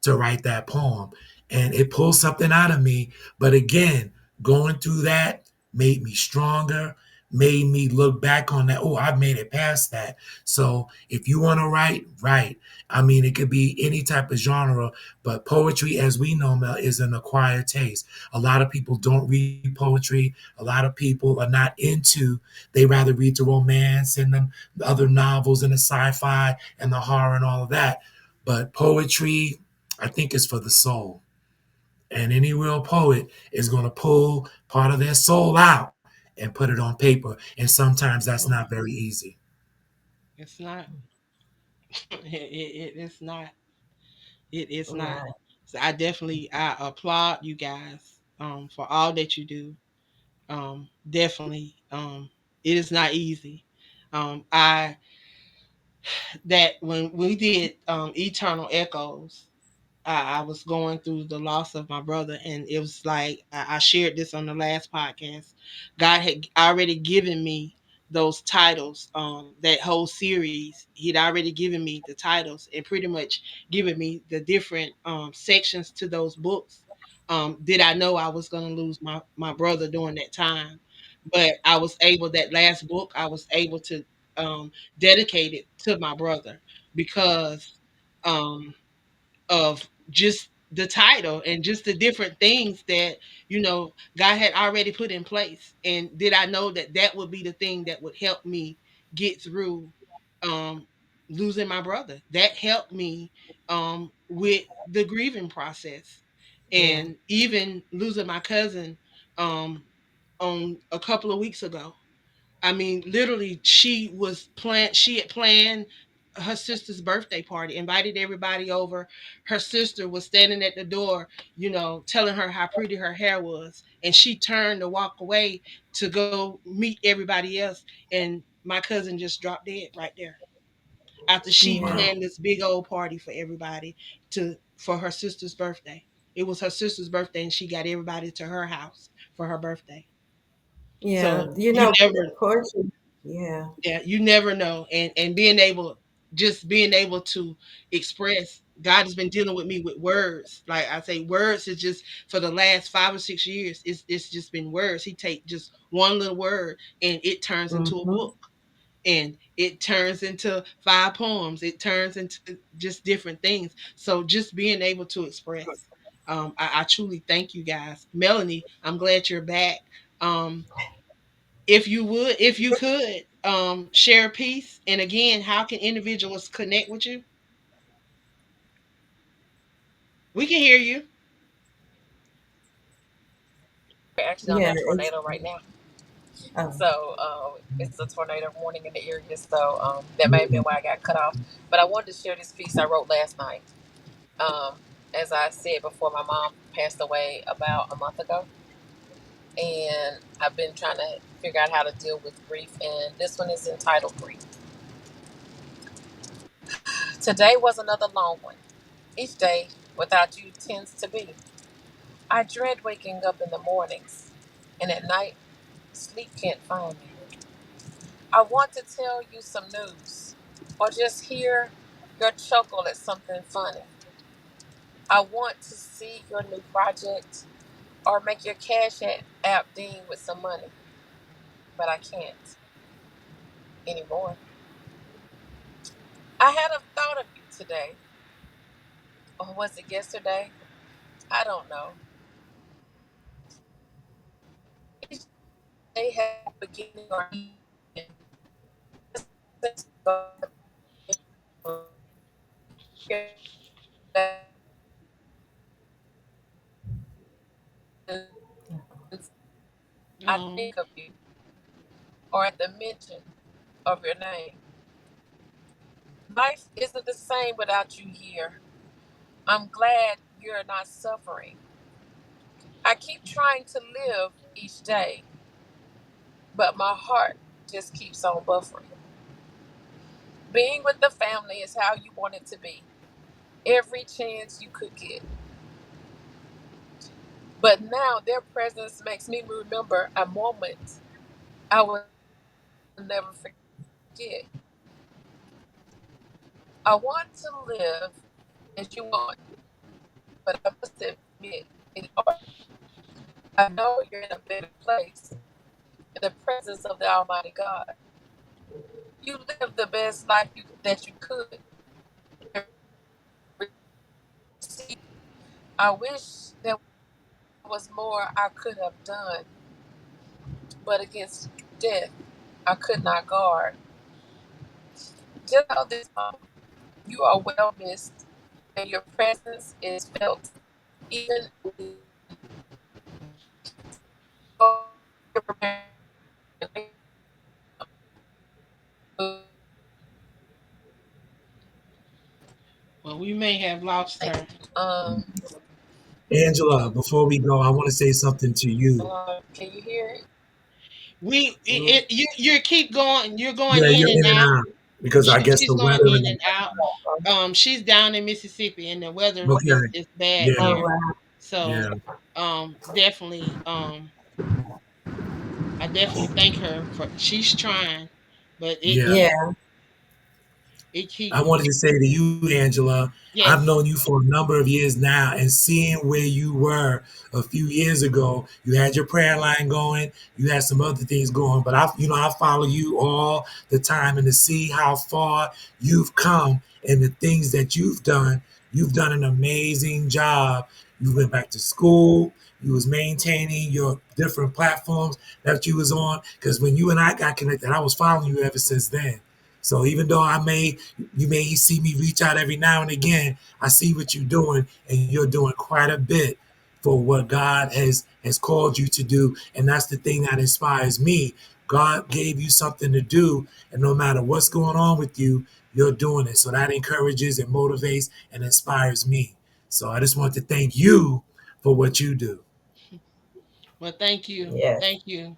to write that poem. And it pulled something out of me. But again, going through that made me stronger, made me look back on that. Oh, I made it past that. So if you want to write, write. I mean, it could be any type of genre, but poetry, as we know, Mel, is an acquired taste. A lot of people don't read poetry. A lot of people are not into, they rather read the romance and the other novels and the sci-fi and the horror and all of that. But poetry, I think, is for the soul. And any real poet is going to pull part of their soul out and put it on paper. And sometimes that's not very easy. It's not. It's not. It is not. Right. So I applaud you guys for all that you do. Definitely. It is not easy. I that when we did Eternal Echoes, I was going through the loss of my brother, and it was like I shared this on the last podcast. God had already given me those titles, that whole series. He'd already given me the titles and pretty much given me the different sections to those books. Did I know I was going to lose my brother during that time? But I was able, that last book, I was able to dedicate it to my brother because. Um, of just the title and just the different things that God had already put in place. And did I know that that would be the thing that would help me get through um losing my brother? That helped me with the grieving process, Yeah. and even losing my cousin um on a couple of weeks ago. I mean, literally, she had planned her sister's birthday party, invited everybody over. Her sister was standing at the door, telling her how pretty her hair was. And she turned to walk away to go meet everybody else. And my cousin just dropped dead right there after she Yeah. planned this big old party for everybody for her sister's birthday. It was her sister's birthday, and she got everybody to her house for her birthday. Yeah. So You you know, never poetry. Yeah. yeah, you never know. And being able to express God has been dealing with me with words. Like I say, words is just for the last 5 or 6 years. It's just been words. He take just one little word and it turns into a Mm-hmm. book, and it turns into 5 poems. It turns into just different things. So just being able to express, I truly thank you guys. Melanie, I'm glad you're back. Um, if you could, share a piece, and again, how can individuals connect with you? We can hear you. We're actually on Yeah, that it's tornado right now. oh, So it's a tornado warning in the area. So that may have been Mm. why I got cut off. But I wanted to share this piece I wrote last night. Um, as I said before, my mom passed away about a month ago. And I've been trying to figure out how to deal with grief. And this one is entitled Grief. Today was another long one. Each day without you tends to be. I dread waking up in the mornings, and at night, sleep can't find me. I want to tell you some news, or just hear your chuckle at something funny. I want to see your new project, or make your app ding with some money, but I can't anymore. I had a thought of you today, or was it yesterday? I don't know. Each day has a beginning or end. I Um, think of you, or at the mention of your name. Life isn't the same without you here. I'm glad you're not suffering. I keep trying to live each day, but my heart just keeps on buffering. Being with the family is how you want it to be, every chance you could get. But now their presence makes me remember a moment I will never forget. I want to live as you want, but I must admit, it's hard. I know you're in a better place in the presence of the Almighty God. You live the best life that you could receive. I wish there was more I could have done, but against death, I could not guard. Just know this, you are well missed, and your presence is felt even when well, we may have lost her. um, Angela, before we go, I want to say something to you. can you hear it? You keep going. You're going Yeah, in you're and in and out. out because I guess She's the going weather in and and out. She's down in Mississippi, and the weather okay, is bad yeah, oh there. wow. So, yeah, definitely, I definitely thank her for she's trying, but it yeah. keep Yeah. it keep I wanted to say to you, Angela, I've yes. known you for a number of years now, and seeing where you were a few years ago, you had your prayer line going, you had some other things going, but I follow you all the time, and to see how far you've come and the things that you've done an amazing job. You went back to school. You was maintaining your different platforms that you was on. Because when you and I got connected, I was following you ever since then. So even though you may see me reach out every now and again, I see what you're doing, and you're doing quite a bit for what God has called you to do, and that's the thing that inspires me. God gave you something to do, and no matter what's going on with you, you're doing it. So that encourages and motivates and inspires me. So I just want to thank you for what you do. Well, thank you, Yes. thank you.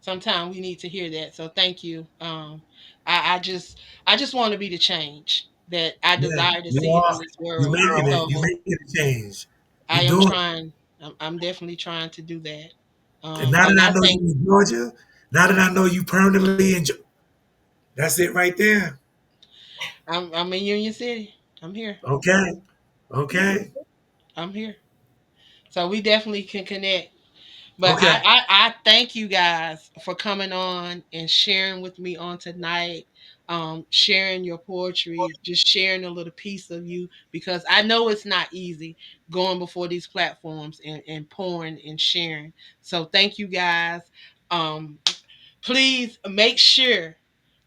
Sometimes we need to hear that. So thank you. I just want to be the change that I Yeah, desire to you see are. in this You world. making it. You So making a change. I You am doing it. trying. I'm definitely trying to do that. And now And that I I know thank. you in Georgia, now that I know you permanently in Georgia, that's it right there. I'm in Union City. I'm here. Okay. Okay. I'm here. So we definitely can connect. But Okay. I thank you guys for coming on and sharing with me on tonight, sharing your poetry, just sharing a little piece of you, because I know it's not easy going before these platforms and pouring and sharing. So thank you guys. Um, Please make sure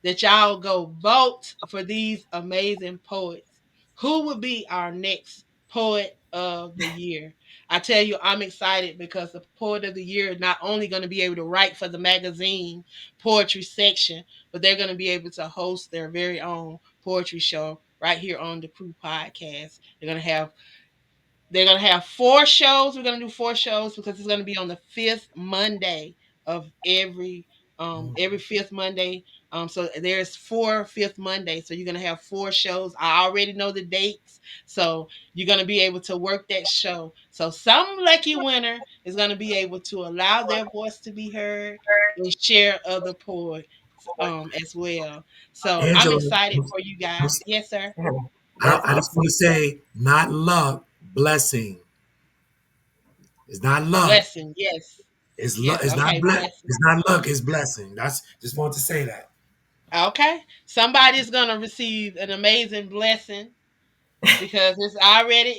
that y'all go vote for these amazing poets. Who will be our next poet of the year? I tell you, I'm excited because the poet of the year is not only going to be able to write for the magazine poetry section, but they're going to be able to host their very own poetry show right here on the Crew Podcast. They're gonna have 4 shows. We're gonna do 4 shows because it's gonna be on the fifth Monday of every fifth Monday. So there's four fifth Monday. So you're gonna have 4 shows. I already know the dates. So you're gonna be able to work that show. So some lucky winner is gonna be able to allow their voice to be heard and share other poets as well. So I'm Angela, excited for you guys. Yes, sir. That's I just awesome. want to say, not luck, blessing. It's not luck. Blessing. Yes. It's luck. Yes. It's not Okay. bless. Blessing. It's not luck. It's blessing. That's just want to say that. Okay. Somebody's gonna receive an amazing blessing because it's already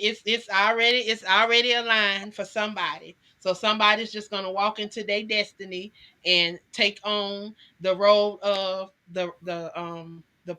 aligned for somebody. So somebody's just gonna walk into their destiny and take on the role of the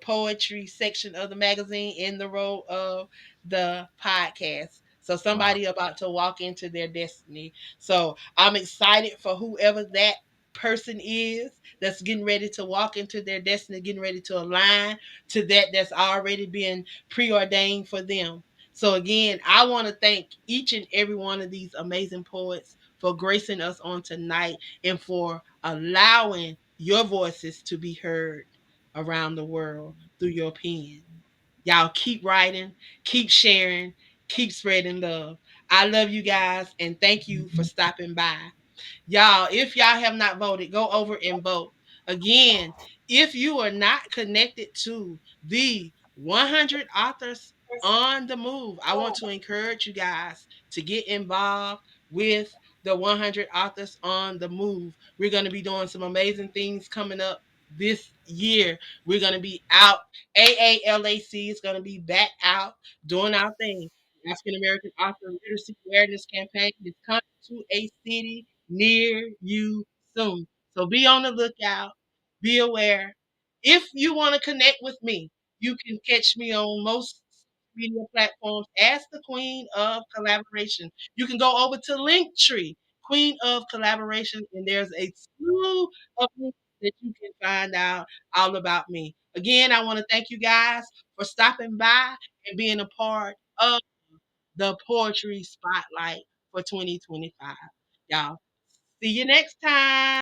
poetry section of the magazine in the role of the podcast. So Wow. somebody about to walk into their destiny. So I'm excited for whoever that person is that's getting ready to walk into their destiny, getting ready to align to that's already been preordained for them. So again, I want to thank each and every one of these amazing poets for gracing us on tonight and for allowing your voices to be heard around the world through your pen. Y'all keep writing, keep sharing, keep spreading love. I love you guys and thank you for stopping by. Y'all, if y'all have not voted, go over and vote. Again, if you are not connected to the 100 authors on the move, I want to encourage you guys to get involved with the 100 authors on the move. We're going to be doing some amazing things coming up this year. We're going to be out. AALAC is going to be back out doing our thing. African American Author Literacy Awareness Campaign is coming to a city near you soon. So be on the lookout, be aware. If you want to connect with me, you can catch me on most media platforms as the Queen of Collaboration. You can go over to Linktree, Queen of Collaboration, and there's a slew of links that you can find out all about me. Again, I want to thank you guys for stopping by and being a part of the Poetry Spotlight for 2025. Y'all, see you next time.